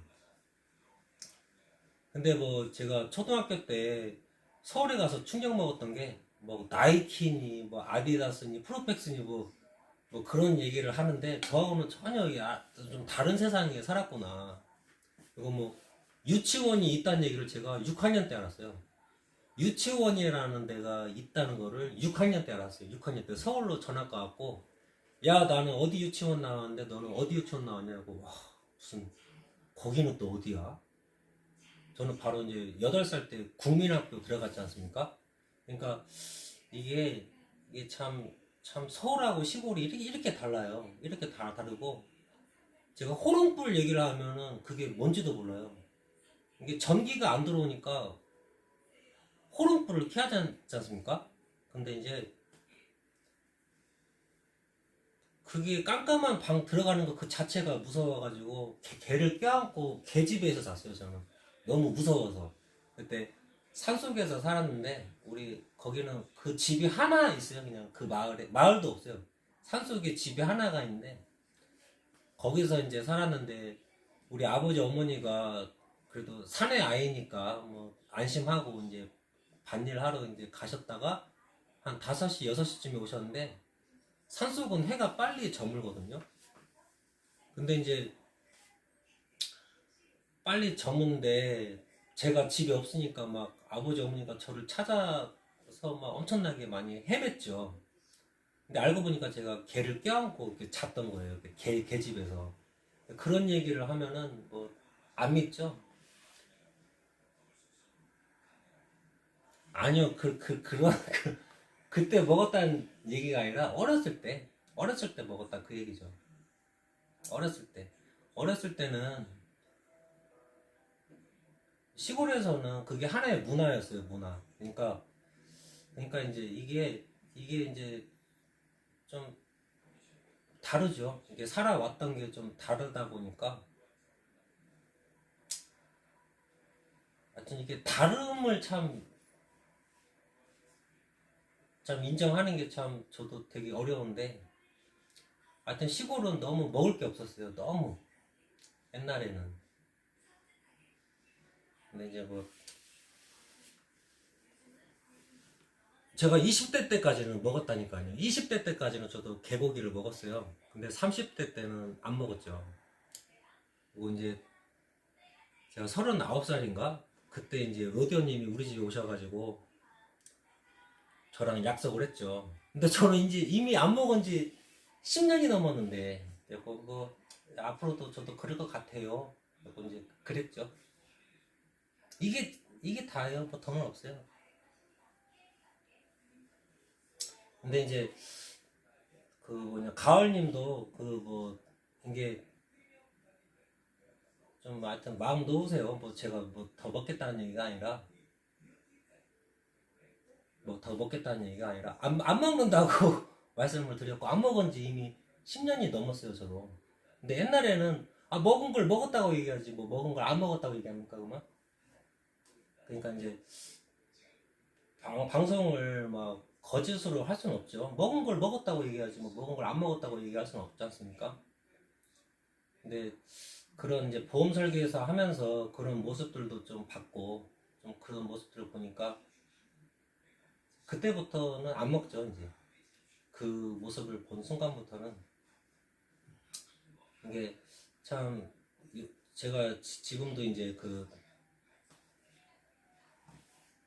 근데 뭐 제가 초등학교 때 서울에 가서 충격 먹었던 게 뭐 나이키니 뭐 아디다스니 프로펙스니 뭐 그런 얘기를 하는데 저하고는 전혀 좀 다른 세상에 살았구나. 그리고 뭐 유치원이 있다는 얘기를 제가 6학년 때 알았어요. 유치원이라는 데가 있다는 거를 6학년 때 알았어요. 6학년 때 서울로 전학 가갖고 야 나는 어디 유치원 나왔는데 너는 어디 유치원 나왔냐고 와 무슨 거기는 또 어디야? 저는 바로 이제 8살 때 국민학교 들어갔지 않습니까? 그러니까 이게 참 서울하고 시골이 이렇게 달라요. 이렇게 다 다르고 제가 호롱불 얘기를 하면은 그게 뭔지도 몰라요. 이게 전기가 안 들어오니까 호롱불을 켜야 하지 않습니까? 근데 이제 그게 깜깜한 방 들어가는 거 그 자체가 무서워가지고 개를 껴안고 개집에서 잤어요 저는. 너무 무서워서. 그때 산속에서 살았는데 우리 거기는 그 집이 하나 있어요. 그냥 그 마을도 없어요. 산속에 집이 하나가 있는데 거기서 이제 살았는데 우리 아버지 어머니가 그래도 사내 아이니까 뭐 안심하고 이제 밭일 하러 이제 가셨다가 한 5시, 6시쯤에 오셨는데 산속은 해가 빨리 저물거든요. 근데 이제 빨리 저무는데 제가 집에 없으니까 막 아버지 어머니가 저를 찾아서 막 엄청나게 많이 헤맸죠. 근데 알고 보니까 제가 개를 껴안고 이렇게 잤던 거예요. 이렇게 개집에서. 그런 얘기를 하면은 뭐 안 믿죠? 아니요, 그때 먹었다는 얘기가 아니라 어렸을 때 먹었다 그 얘기죠. 어렸을 때. 어렸을 때는 시골에서는 그게 하나의 문화였어요, 문화. 그러니까 이제 이게 이제 좀 다르죠. 이게 살아왔던 게 좀 다르다 보니까 하여튼 이게 다름을 참 인정하는 게 참 저도 되게 어려운데 하여튼 시골은 너무 먹을 게 없었어요. 너무 옛날에는. 근데 이제 뭐 제가 20대 때까지는 먹었다니까요. 20대 때까지는 저도 개고기를 먹었어요. 근데 30대 때는 안 먹었죠. 그리고 이제 제가 39살인가? 그때 이제 로디오님이 우리 집에 오셔가지고 저랑 약속을 했죠. 근데 저는 이제 이미 안 먹은 지 10년이 넘었는데, 뭐, 앞으로도 저도 그럴 것 같아요. 그리고 이제 그랬죠. 이게 다예요. 뭐 더는 없어요. 근데 이제 그 가을님도 그 뭐 이게 좀 하여튼 마음 놓으세요. 뭐 제가 뭐 더 먹겠다는 얘기가 아니라 안 먹는다고 말씀을 드렸고 안 먹은 지 이미 10년이 넘었어요, 저도. 근데 옛날에는 먹은 걸 먹었다고 얘기하지 뭐 먹은 걸 안 먹었다고 얘기합니까, 그러면? 그러니까 이제 방송을 막 거짓으로 할 수는 없죠. 먹은 걸 먹었다고 얘기하지 뭐 먹은 걸 안 먹었다고 얘기할 수는 없지 않습니까? 근데 그런 이제 보험 설계사 하면서 그런 모습들도 좀 봤고 좀 그런 모습들을 보니까 그때부터는 안 먹죠. 이제 그 모습을 본 순간부터는 이게 참 제가 지금도 이제 그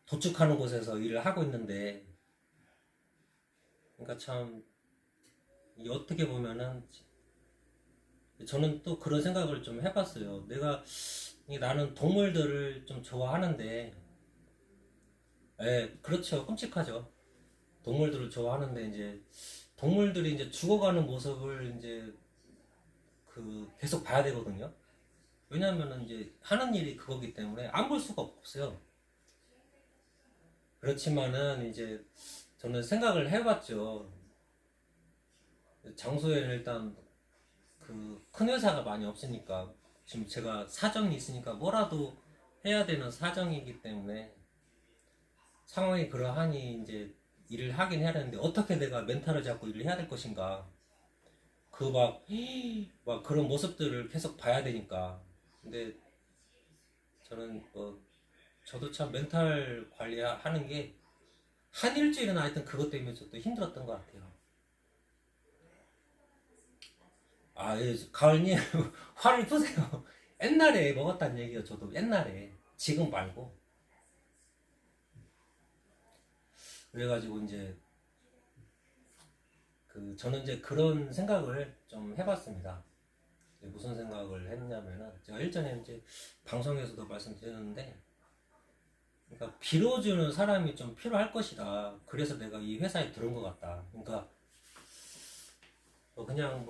도축하는 곳에서 일을 하고 있는데 그러니까 참 어떻게 보면은 저는 또 그런 생각을 좀 해봤어요. 나는 동물들을 좀 좋아하는데, 그렇죠. 끔찍하죠. 동물들을 좋아하는데 이제 동물들이 이제 죽어가는 모습을 이제 계속 봐야 되거든요. 왜냐하면은 이제 하는 일이 그거기 때문에 안 볼 수가 없어요. 그렇지만은 이제 저는 생각을 해봤죠. 장소에는 일단 그 큰 회사가 많이 없으니까 지금 제가 사정이 있으니까 뭐라도 해야 되는 사정이기 때문에 상황이 그러하니 이제 일을 하긴 해야 되는데 어떻게 내가 멘탈을 잡고 일을 해야 될 것인가 막 그런 모습들을 계속 봐야 되니까 근데 저는 저도 참 멘탈 관리하는 게 한 일주일은 하여튼 그것 때문에 저도 힘들었던 것 같아요. 가을님 화를 푸세요. 옛날에 먹었다는 얘기요. 저도 옛날에 지금 말고 그래가지고 이제 저는 이제 그런 생각을 좀 해봤습니다. 무슨 생각을 했냐면은 제가 일전에 이제 방송에서도 말씀드렸는데 그러니까 빌어주는 사람이 좀 필요할 것이다. 그래서 내가 이 회사에 들어온 것 같다. 그러니까 그냥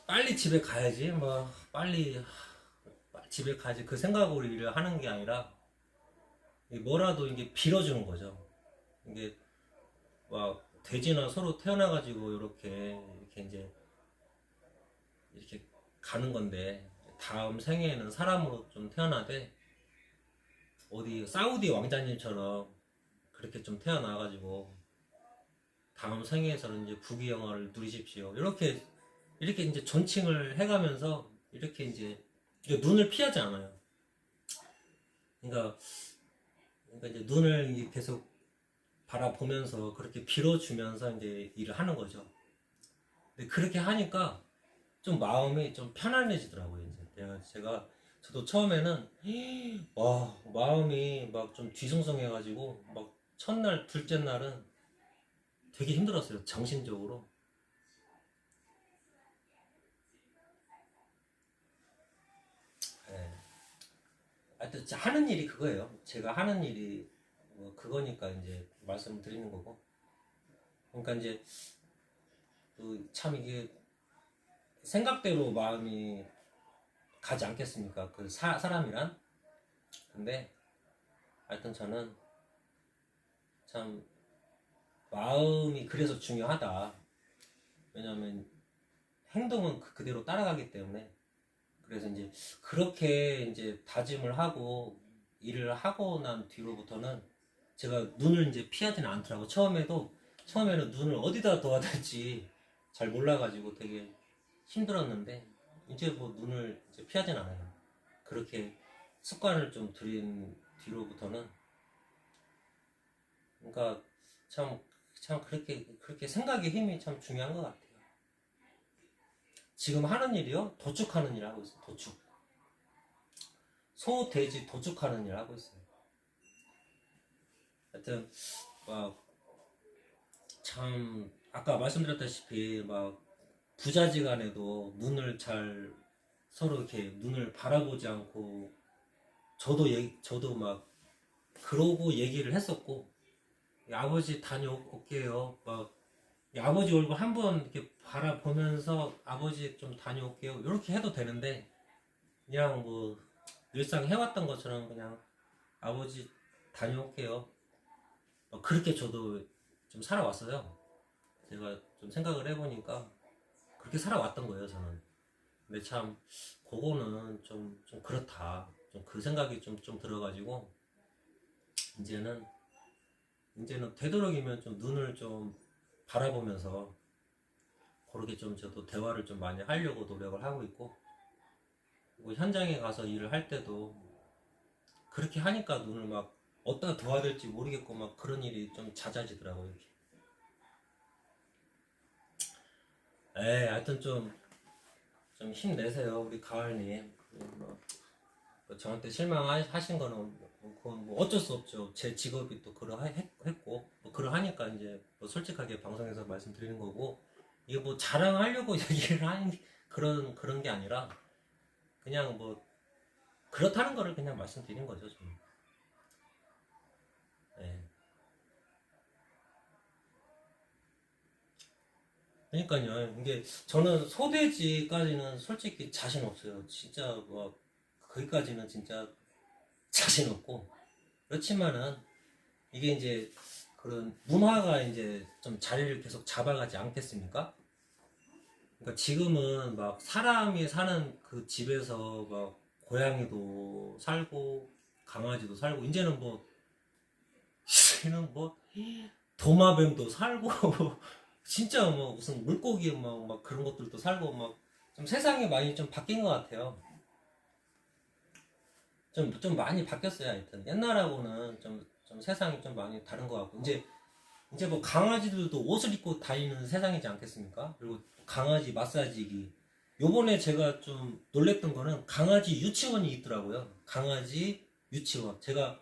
빨리 집에 가야지 빨리 집에 가야지 그 생각으로 일을 하는 게 아니라 뭐라도 이게 빌어주는 거죠. 이게 막 돼지나 서로 태어나가지고 이렇게 이제 이렇게 가는 건데 다음 생에는 사람으로 좀 태어나되 어디 사우디 왕자님처럼 그렇게 좀 태어나가지고 다음 생에서는 이제 부귀영화를 누리십시오. 이렇게 이제 존칭을 해가면서 이렇게 이제 눈을 피하지 않아요. 그러니까 이제 눈을 이제 계속 바라보면서 그렇게 빌어주면서 이제 일을 하는 거죠. 근데 그렇게 하니까 좀 마음이 좀 편안해지더라고요. 이제 저도 처음에는 와 마음이 막 좀 뒤숭숭해가지고 막 첫날 둘째 날은 되게 힘들었어요. 정신적으로. 예. 하여튼 하는 일이 그거예요. 제가 하는 일이 그거니까 이제 말씀드리는 거고. 그러니까 이제 참 이게 생각대로 마음이 가지 않겠습니까? 그 사람이란. 근데 하여튼 저는 참 마음이 그래서 중요하다. 왜냐면 행동은 그대로 따라가기 때문에. 그래서 이제 그렇게 이제 다짐을 하고 일을 하고 난 뒤로부터는 제가 눈을 이제 피하지는 않더라고. 처음에는 눈을 어디다 둬야 될지 잘 몰라가지고 되게 힘들었는데 이제 뭐 눈을 이제 피하진 않아요. 그렇게 습관을 좀 들인 뒤로부터는. 그러니까 참 그렇게 생각의 힘이 참 중요한 것 같아요. 지금 하는 일이요? 도축하는 일 하고 있어요. 도축. 소, 돼지 도축하는 일 하고 있어요. 하여튼 막 참 아까 말씀드렸다시피 막 부자지간에도 눈을 잘 서로 이렇게 눈을 바라보지 않고 저도 막 그러고 얘기를 했었고 아버지 다녀올게요. 막 아버지 얼굴 한번 이렇게 바라보면서 아버지 좀 다녀올게요. 이렇게 해도 되는데 그냥 뭐 일상 해왔던 것처럼 그냥 아버지 다녀올게요. 그렇게 저도 좀 살아왔어요. 제가 좀 생각을 해보니까 그렇게 살아왔던 거예요, 저는. 근데 참 그거는 좀 그렇다. 좀 그 생각이 좀 들어가지고 이제는 되도록이면 좀 눈을 좀 바라보면서 그렇게 좀 저도 대화를 좀 많이 하려고 노력을 하고 있고, 그리고 현장에 가서 일을 할 때도 그렇게 하니까 눈을 막 어디다 둬야 될지 모르겠고 막 그런 일이 좀 잦아지더라고요. 이렇게. 하여튼 좀 힘내세요, 우리 가을님. 저한테 실망하신 거는 그건 뭐 어쩔 수 없죠. 제 직업이 또 그러했고 뭐 그러하니까 이제 뭐 솔직하게 방송에서 말씀드리는 거고, 이게 뭐 자랑하려고 얘기를 하는 그런 게 아니라 그냥 뭐 그렇다는 거를 그냥 말씀드리는 거죠, 저는. 네. 그러니까요. 이게 저는 소돼지까지는 솔직히 자신 없어요. 진짜 뭐 거기까지는 진짜 자신 없고, 그렇지만은 이게 이제 그런 문화가 이제 좀 자리를 계속 잡아가지 않겠습니까? 그러니까 지금은 막 사람이 사는 그 집에서 막 고양이도 살고 강아지도 살고 이제는 뭐 도마뱀도 살고 진짜 뭐 무슨 물고기 막 그런 것들도 살고 막 좀 세상이 많이 좀 바뀐 것 같아요. 좀 많이 바뀌었어요. 하여튼 옛날하고는 좀 세상이 좀 많이 다른 것 같고, 이제 뭐 강아지들도 옷을 입고 다니는 세상이지 않겠습니까? 그리고 강아지 마사지기. 요번에 제가 좀 놀랬던 거는 강아지 유치원이 있더라고요. 강아지 유치원. 제가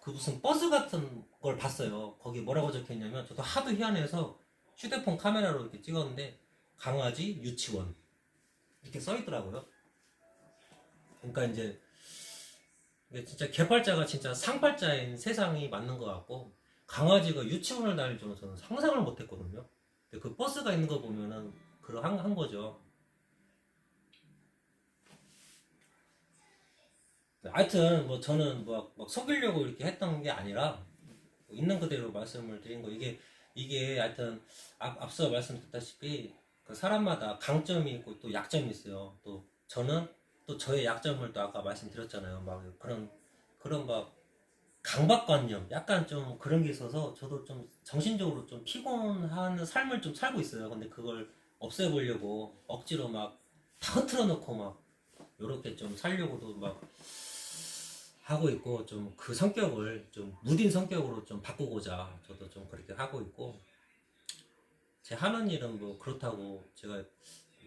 그 무슨 버스 같은 걸 봤어요. 거기 뭐라고 적혀 있냐면, 저도 하도 희한해서 휴대폰 카메라로 이렇게 찍었는데 강아지 유치원 이렇게 써 있더라고요. 그러니까 이제 이게 진짜 개팔자가 진짜 상팔자인 세상이 맞는 것 같고, 강아지가 유치원을 다닐 줄은 저는 상상을 못 했거든요. 근데 그 버스가 있는 거 보면은 한 거죠. 하여튼 뭐 저는 막 속이려고 이렇게 했던 게 아니라 뭐 있는 그대로 말씀을 드린 거. 이게 하여튼 앞서 말씀드렸다시피 그 사람마다 강점이 있고 또 약점이 있어요. 또 저는 또 저의 약점을 또 아까 말씀드렸잖아요. 막 그런 막 강박관념 약간 좀 그런 게 있어서 저도 좀 정신적으로 좀 피곤한 삶을 좀 살고 있어요. 근데 그걸 없애보려고 억지로 막 다 흐트러 놓고 막 요렇게 좀 살려고도 막 하고 있고, 좀 그 성격을 좀 무딘 성격으로 좀 바꾸고자 저도 좀 그렇게 하고 있고, 제 하는 일은 뭐 그렇다고 제가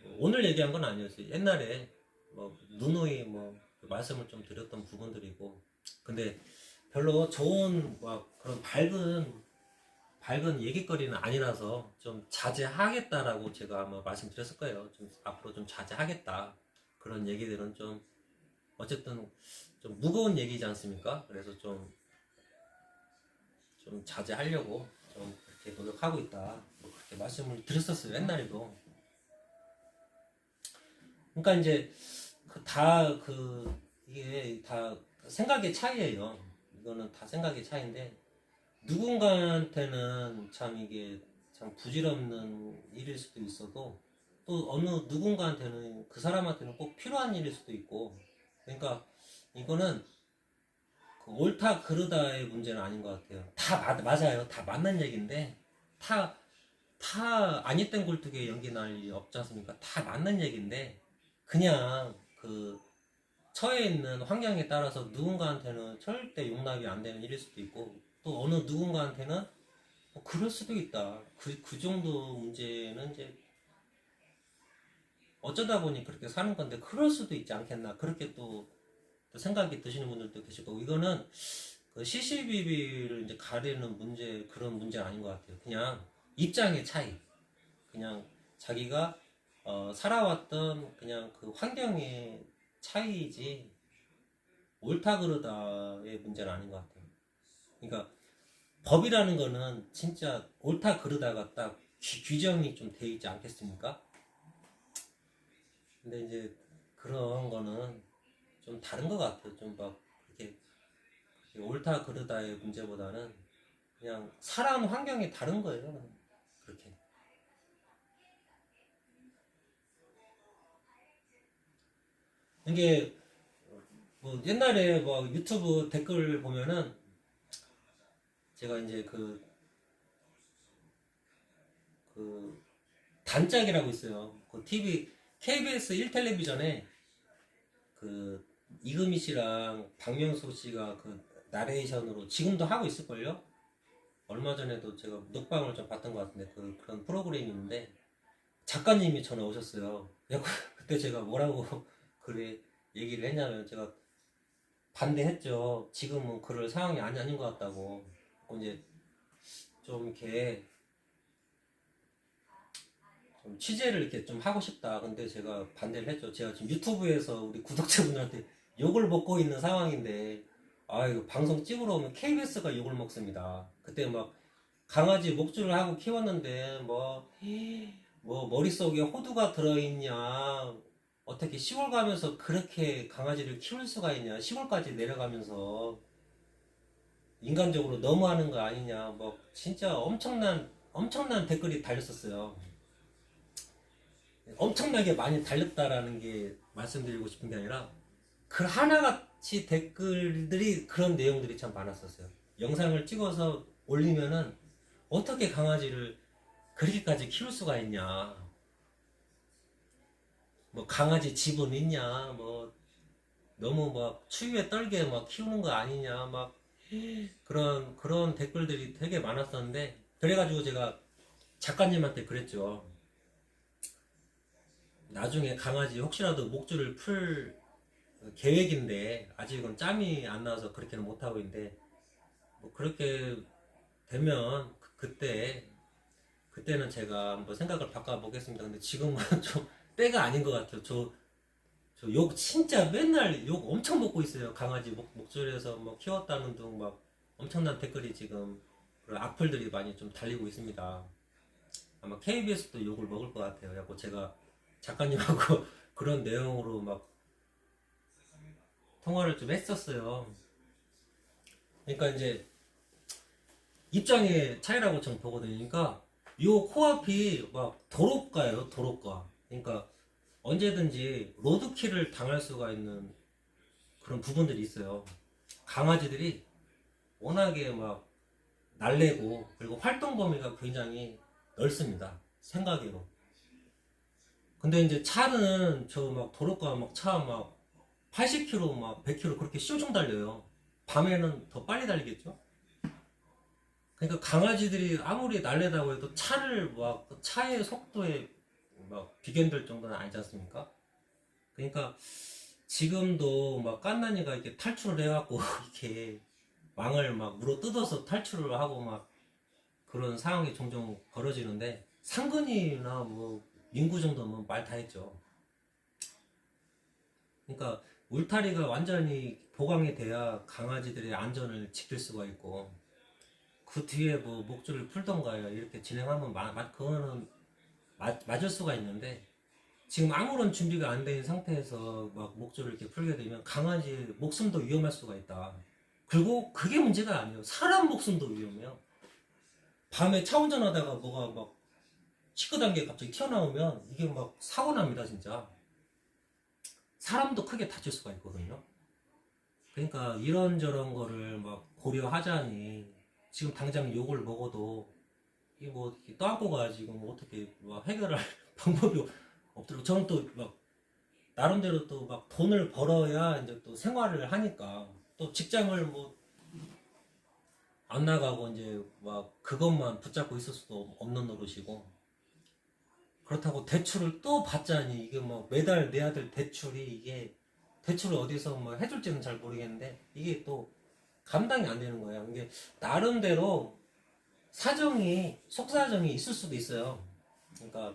뭐 오늘 얘기한 건 아니었어요. 옛날에 뭐 누누이 뭐 말씀을 좀 드렸던 부분들이고, 근데 별로 좋은 막 그런 밝은 얘기거리는 아니라서 좀 자제하겠다라고 제가 아마 말씀드렸을 거예요. 좀 앞으로 좀 자제하겠다. 그런 얘기들은 좀 어쨌든 좀 무거운 얘기지 않습니까? 그래서 좀 자제하려고 좀 그렇게 노력하고 있다. 뭐 그렇게 말씀을 드렸었어요. 옛날에도. 그러니까 이제 이게 다 생각의 차이예요. 이거는 다 생각의 차이인데, 누군가한테는 참 이게 참 부질없는 일일 수도 있어도, 또 어느 누군가한테는 그 사람한테는 꼭 필요한 일일 수도 있고, 그러니까 이거는 그 옳다 그르다의 문제는 아닌 것 같아요. 맞아요. 다 맞는 얘기인데, 다 아니 땐 굴뚝에 연기 날 일이 없지 않습니까? 다 맞는 얘기인데, 그냥 그 처해 있는 환경에 따라서 누군가한테는 절대 용납이 안 되는 일일 수도 있고, 또 어느 누군가한테는 뭐 그럴 수도 있다. 그 정도 문제는 이제 어쩌다 보니 그렇게 사는 건데, 그럴 수도 있지 않겠나. 그렇게 또 생각이 드시는 분들도 계실 거고, 이거는 그 CCBB를 이제 가리는 문제, 그런 문제는 아닌 것 같아요. 그냥 입장의 차이. 그냥 자기가 살아왔던 그냥 그 환경의 차이지, 옳다 그르다의 문제는 아닌 것 같아요. 그러니까 법이라는 거는 진짜 옳다 그르다가 딱 규정이 좀 돼 있지 않겠습니까? 근데 이제 그런 거는 좀 다른 것 같아요. 좀 막 그렇게 옳다 그르다의 문제보다는 그냥 살아온 환경이 다른 거예요. 그렇게. 이게 뭐 옛날에 뭐 유튜브 댓글 보면은, 제가 이제 그 단짝이라고 있어요. 그 TV KBS 1텔레비전에 그 이금희 씨랑 박명수 씨가 그 나레이션으로 지금도 하고 있을걸요? 얼마 전에도 제가 녹방을 좀 봤던 것 같은데, 그런 프로그램이 있는데 작가님이 전화 오셨어요. 그때 제가 뭐라고 그래 얘기를 했냐면, 제가 반대했죠. 지금은 그럴 상황이 아닌 것 같다고. 이제 좀 이렇게 좀 취재를 이렇게 좀 하고 싶다. 근데 제가 반대를 했죠. 제가 지금 유튜브에서 우리 구독자분들한테 욕을 먹고 있는 상황인데, 아, 이거 방송 찍으러 오면 KBS가 욕을 먹습니다. 그때 막 강아지 목줄을 하고 키웠는데, 뭐 머릿속에 호두가 들어있냐, 어떻게 시골 가면서 그렇게 강아지를 키울 수가 있냐, 시골까지 내려가면서 인간적으로 너무하는 거 아니냐, 뭐 진짜 엄청난 댓글이 달렸었어요. 엄청나게 많이 달렸다라는 게 말씀드리고 싶은 게 아니라, 그 하나같이 댓글들이 그런 내용들이 참 많았었어요. 영상을 찍어서 올리면은 어떻게 강아지를 그렇게까지 키울 수가 있냐, 뭐 강아지 집은 있냐, 뭐 너무 막 추위에 떨게 막 키우는 거 아니냐, 막 그런 댓글들이 되게 많았었는데, 그래가지고 제가 작가님한테 그랬죠. 나중에 강아지 혹시라도 목줄을 풀 계획인데, 아직은 짬이 안 나서 그렇게는 못하고 있는데, 뭐 그렇게 되면 그때는 제가 한번 생각을 바꿔보겠습니다. 근데 지금은 좀 때가 아닌 것 같아요. 저 욕 진짜 맨날 욕 엄청 먹고 있어요. 강아지 목줄에서 뭐 키웠다는 둥 막 엄청난 댓글이 지금, 그런 악플들이 많이 좀 달리고 있습니다. 아마 KBS도 욕을 먹을 것 같아요. 그래서 제가 작가님하고 그런 내용으로 막 통화를 좀 했었어요. 그러니까 이제 입장의 차이라고 저는 보거든요. 그러니까 요 코앞이 막 도로가예요. 도로가. 그러니까 언제든지 로드킬을 당할 수가 있는 그런 부분들이 있어요. 강아지들이 워낙에 막 날래고 그리고 활동 범위가 굉장히 넓습니다. 생각외로. 근데 이제 차는 저 막 도로가 막 차 막 80km 막 100km 그렇게 슝슝 달려요. 밤에는 더 빨리 달리겠죠? 그러니까 강아지들이 아무리 날래다고 해도 차를 막 차의 속도에 막 비견될 정도는 아니지 않습니까? 그러니까 지금도 막 깐난이가 이렇게 탈출을 해갖고 이렇게 망을 막 물어 뜯어서 탈출을 하고 막 그런 상황이 종종 벌어지는데 상근이나 뭐 민구 정도면 말 다 했죠. 그러니까 울타리가 완전히 보강이 돼야 강아지들의 안전을 지킬 수가 있고 그 뒤에 뭐 목줄을 풀던가요 이렇게 진행하면 그거는 맞을 수가 있는데 지금 아무런 준비가 안 된 상태에서 막 목줄을 이렇게 풀게 되면 강아지 목숨도 위험할 수가 있다. 그리고 그게 문제가 아니에요. 사람 목숨도 위험해요. 밤에 차 운전하다가 뭐가 막 시끄러운 게 갑자기 튀어나오면 이게 막 사고 납니다, 진짜. 사람도 크게 다칠 수가 있거든요. 그러니까 이런저런 거를 막 고려하자니 지금 당장 욕을 먹어도 이게 뭐 떠안고 가지고 뭐 어떻게 막 해결할 방법이 없더라고. 저는 또 막 나름대로 또 막 돈을 벌어야 이제 또 생활을 하니까 또 직장을 뭐 안 나가고 이제 막 그것만 붙잡고 있을 수도 없는 노릇이고 그렇다고 대출을 또 받자니 이게 뭐 매달 내야 될 대출이 이게 대출을 어디서 뭐 해줄지는 잘 모르겠는데 이게 또 감당이 안 되는 거예요. 이게 나름대로 사정이 속사정이 있을 수도 있어요. 그러니까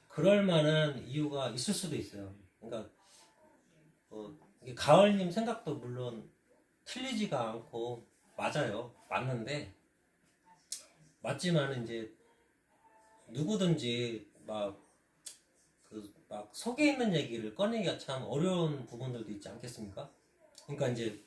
그럴 만한 이유가 있을 수도 있어요. 그러니까 이게 가을님 생각도 물론 틀리지가 않고 맞아요. 맞는데 맞지만 이제 누구든지 막 속에 있는 얘기를 꺼내기가 참 어려운 부분들도 있지 않겠습니까? 그러니까 이제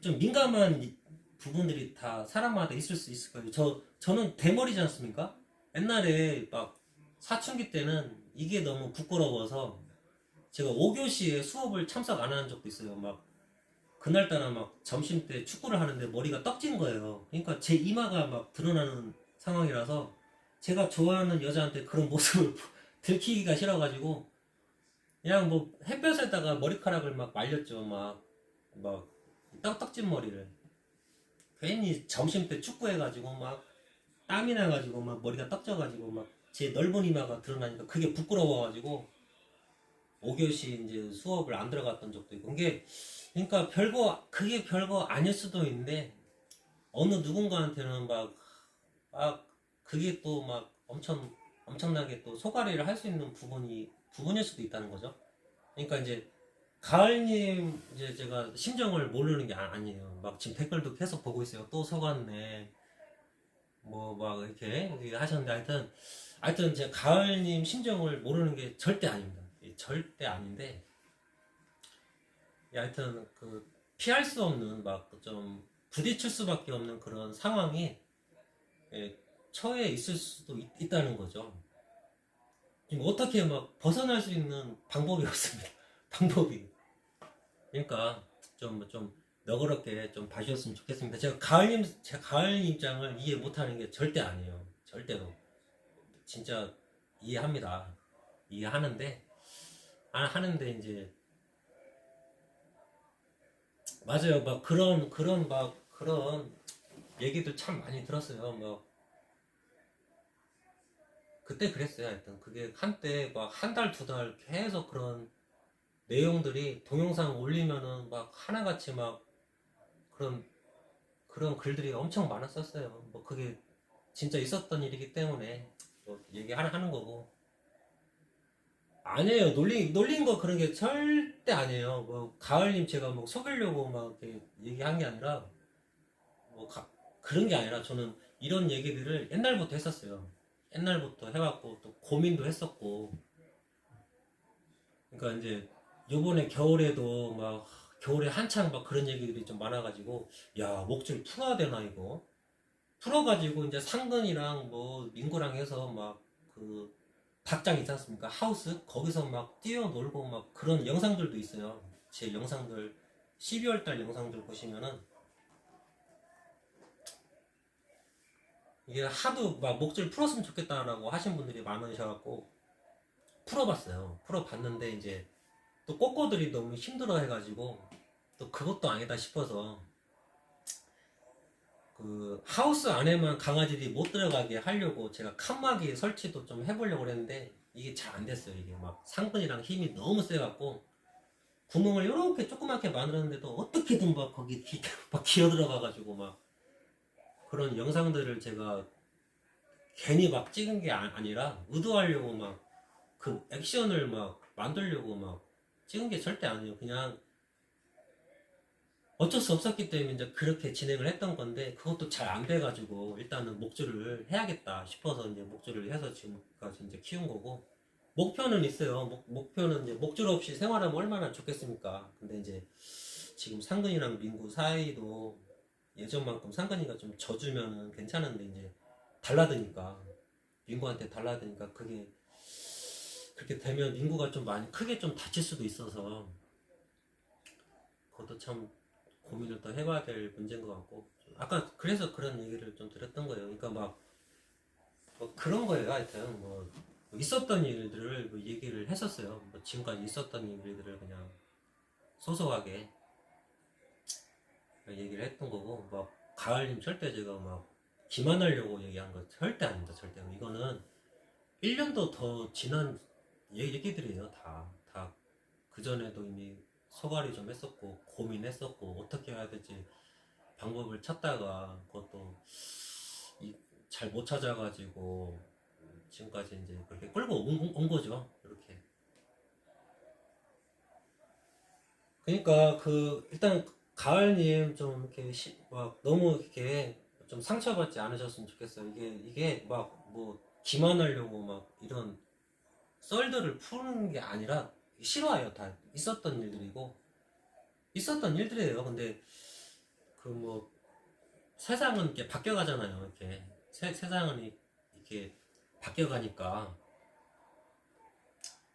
좀 민감한 부분들이 다 사람마다 있을 수 있을 거예요. 저는 대머리지 않습니까? 옛날에 막 사춘기 때는 이게 너무 부끄러워서 제가 5교시에 수업을 참석 안 하는 적도 있어요. 막 그날따라 막 점심 때 축구를 하는데 머리가 떡진 거예요. 그러니까 제 이마가 막 드러나는 상황이라서 제가 좋아하는 여자한테 그런 모습을 들키기가 싫어가지고 그냥 뭐 햇볕에다가 머리카락을 막 말렸죠. 막 떡진 머리를 괜히 점심 때 축구해가지고 막 땀이 나가지고 막 머리가 떡져가지고 막 제 넓은 이마가 드러나니까 그게 부끄러워가지고 5교시 이제 수업을 안 들어갔던 적도 있고 그러니까 그게 별거 아닐 수도 있는데 어느 누군가한테는 막 그게 또 막 엄청나게 또 소가리를 할 수 있는 부분일 수도 있다는 거죠. 그러니까 이제 가을님 이제 제가 심정을 모르는 게 아니에요. 막 지금 댓글도 계속 보고 있어요. 또 속았네. 뭐 막 이렇게 하셨는데 하여튼 제 가을님 심정을 모르는 게 절대 아닙니다. 절대 아닌데 하여튼 그 피할 수 없는 막 좀 부딪힐 수밖에 없는 그런 상황이 처해 있을 수도 있다는 거죠. 지금 어떻게 막 벗어날 수 있는 방법이 없습니다. 방법이. 그러니까 좀 너그럽게 좀 봐주셨으면 좋겠습니다. 제가 가을님 입장을 이해 못하는 게 절대 아니에요. 절대로. 진짜 이해합니다. 이해하는데 하는데 이제 맞아요. 막 그런 얘기도 참 많이 들었어요. 뭐 그때 그랬어요. 하여튼 그게 한때 막 한 달, 두 달 계속 그런 내용들이 동영상 올리면은 막 하나같이 막 그런 글들이 엄청 많았었어요. 뭐 그게 진짜 있었던 일이기 때문에 뭐 얘기하는 거고. 아니에요. 놀린 거 그런 게 절대 아니에요. 뭐 가을님 제가 뭐 속이려고 막 이렇게 얘기한 게 아니라 뭐 그런 게 아니라 저는 이런 얘기들을 옛날부터 했었어요. 옛날부터 해왔고 또 고민도 했었고. 그러니까 이제 요번에 겨울에도 막 겨울에 한창 막 그런 얘기들이 좀 많아가지고 야 목줄 풀어야 되나 이거 풀어가지고 이제 상근이랑 뭐 민구랑 해서 막 그 닭장 있지 않습니까? 하우스 거기서 막 뛰어놀고 막 그런 영상들도 있어요. 제 영상들 12월 달 영상들 보시면은 이게 하도 막 목줄 풀었으면 좋겠다라고 하신 분들이 많으셔갖고 풀어봤어요. 풀어봤는데 이제 또 꼬꼬들이 너무 힘들어 해가지고 또 그것도 아니다 싶어서 그 하우스 안에만 강아지들이 못 들어가게 하려고 제가 칸막이 설치도 좀 해보려고 그랬는데 이게 잘 안 됐어요. 이게 막 상근이랑 힘이 너무 세갖고 구멍을 이렇게 조그맣게 만들었는데도 어떻게든 막 거기 막 기어 들어가가지고 막 그런 영상들을 제가 괜히 막 찍은 게 아니라 의도하려고 막 그 액션을 막 만들려고 막 찍은 게 절대 아니에요. 그냥 어쩔 수 없었기 때문에 이제 그렇게 진행을 했던 건데 그것도 잘 안 돼가지고 일단은 목줄을 해야겠다 싶어서 이제 목줄을 해서 지금까지 이제 키운 거고 목표는 있어요. 목표는 이제 목줄 없이 생활하면 얼마나 좋겠습니까? 근데 이제 지금 상근이랑 민구 사이도 예전만큼 상근이가 좀 져주면은 괜찮은데 이제 달라드니까 민구한테 달라드니까 그게 그렇게 되면 민구가 좀 많이 크게 좀 다칠 수도 있어서 그것도 참 고민을 더 해봐야 될 문제인 것 같고 아까 그래서 그런 얘기를 좀 드렸던 거예요. 그러니까 막 뭐 그런 거예요. 하여튼 뭐 있었던 일들을 뭐 얘기를 했었어요. 뭐 지금까지 있었던 일들을 그냥 소소하게 얘기를 했던 거고 막 가을님 절대 제가 막 기만하려고 얘기한 거 절대 아닙니다. 절대. 이거는 1년도 더 지난 얘기들이에요. 다 그전에도 이미 소갈이 좀 했었고 고민했었고 어떻게 해야 될지 방법을 찾다가 그것도 잘 못 찾아가지고 지금까지 이제 그렇게 끌고 온 거죠. 이렇게. 그러니까 그 일단 가을님 좀 이렇게 막 너무 이렇게 좀 상처받지 않으셨으면 좋겠어요. 이게 막 뭐 기만하려고 막 이런 썰들을 푸는 게 아니라 싫어요. 다 있었던 일들이고 있었던 일들이에요. 근데 그 뭐 세상은 이렇게 바뀌어가잖아요. 이렇게 세상은 이렇게 바뀌어가니까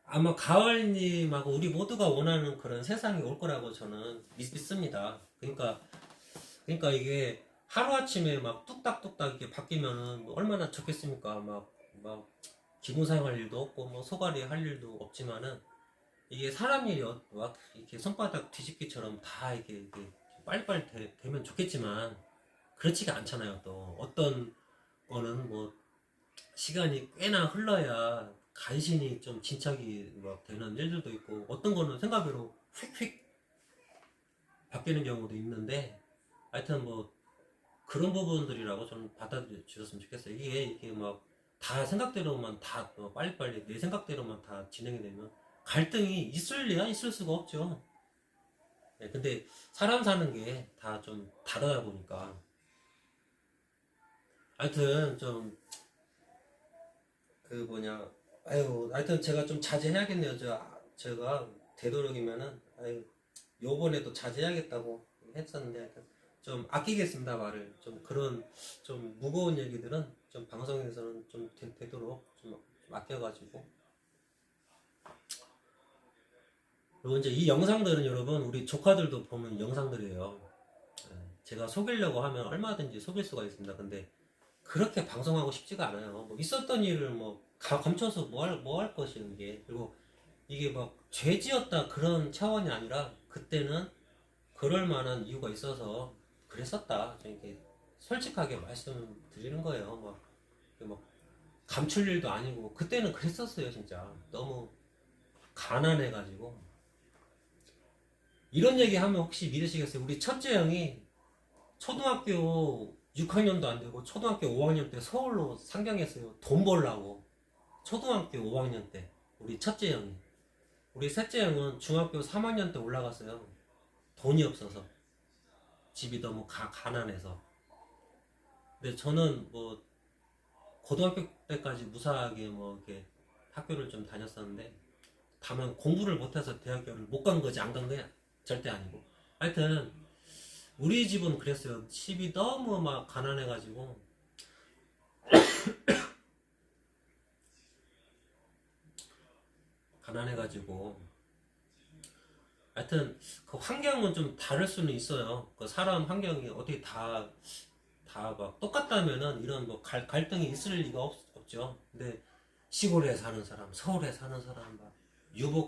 아마 가을님하고 우리 모두가 원하는 그런 세상이 올 거라고 저는 믿습니다. 그러니까 이게 하루아침에 막 뚝딱뚝딱 이렇게 바뀌면은 뭐 얼마나 좋겠습니까? 막 기분 상할 일도 없고 뭐 소갈이 할 일도 없지만은 이게 사람 일이 막 이렇게 손바닥 뒤집기처럼 다 이렇게 빨리빨리 되면 좋겠지만 그렇지가 않잖아요. 또 어떤 거는 뭐 시간이 꽤나 흘러야 간신히 좀 진척이 막 되는 일들도 있고 어떤 거는 생각외로 휙휙 바뀌는 경우도 있는데 하여튼 뭐 그런 부분들이라고 저는 받아들여 주셨으면 좋겠어요. 이게 막 다 생각대로만 다 빨리빨리 내 생각대로만 다 진행이 되면 갈등이 있을 리야 있을 수가 없죠. 네, 근데 사람 사는 게 다 좀 다르다 보니까 하여튼 좀 그 뭐냐 아유 하여튼 제가 좀 자제해야겠네요. 제가 되도록이면은 아유 요번에도 자제해야겠다고 했었는데 하여튼 좀 아끼겠습니다. 말을 좀 그런 좀 무거운 얘기들은 좀 방송에서는 좀 되도록 좀 아껴가지고 그리고 이제 이 영상들은 여러분 우리 조카들도 보는 영상들이에요. 제가 속이려고 하면 얼마든지 속일 수가 있습니다. 근데 그렇게 방송하고 싶지가 않아요. 뭐 있었던 일을 뭐 감춰서 뭐 할 것이에요 이게. 그리고 이게 막 죄지었다 그런 차원이 아니라 그때는 그럴 만한 이유가 있어서 그랬었다. 이렇게 솔직하게 말씀드리는 거예요. 막 감출 일도 아니고 그때는 그랬었어요 진짜. 너무 가난해가지고 이런 얘기 하면 혹시 믿으시겠어요? 우리 첫째 형이 초등학교 6학년도 안 되고 초등학교 5학년 때 서울로 상경했어요. 돈 벌라고. 초등학교 5학년 때 우리 첫째 형이. 우리 셋째 형은 중학교 3학년 때 올라갔어요. 돈이 없어서. 집이 너무 가난해서. 근데 저는 뭐 고등학교 때까지 무사하게 뭐 이렇게 학교를 좀 다녔었는데 다만 공부를 못해서 대학교를 못 간 거지 안 간 거야 절대 아니고. 하여튼 우리 집은 그랬어요. 집이 너무 막 가난해가지고 하여튼 그 환경은 좀 다를 수는 있어요. 그 사람 환경이 어떻게 다 다 막 똑같다면은 이런 뭐 갈등이 있을 리가 없죠. 근데 시골에 사는 사람, 서울에 사는 사람, 막 유복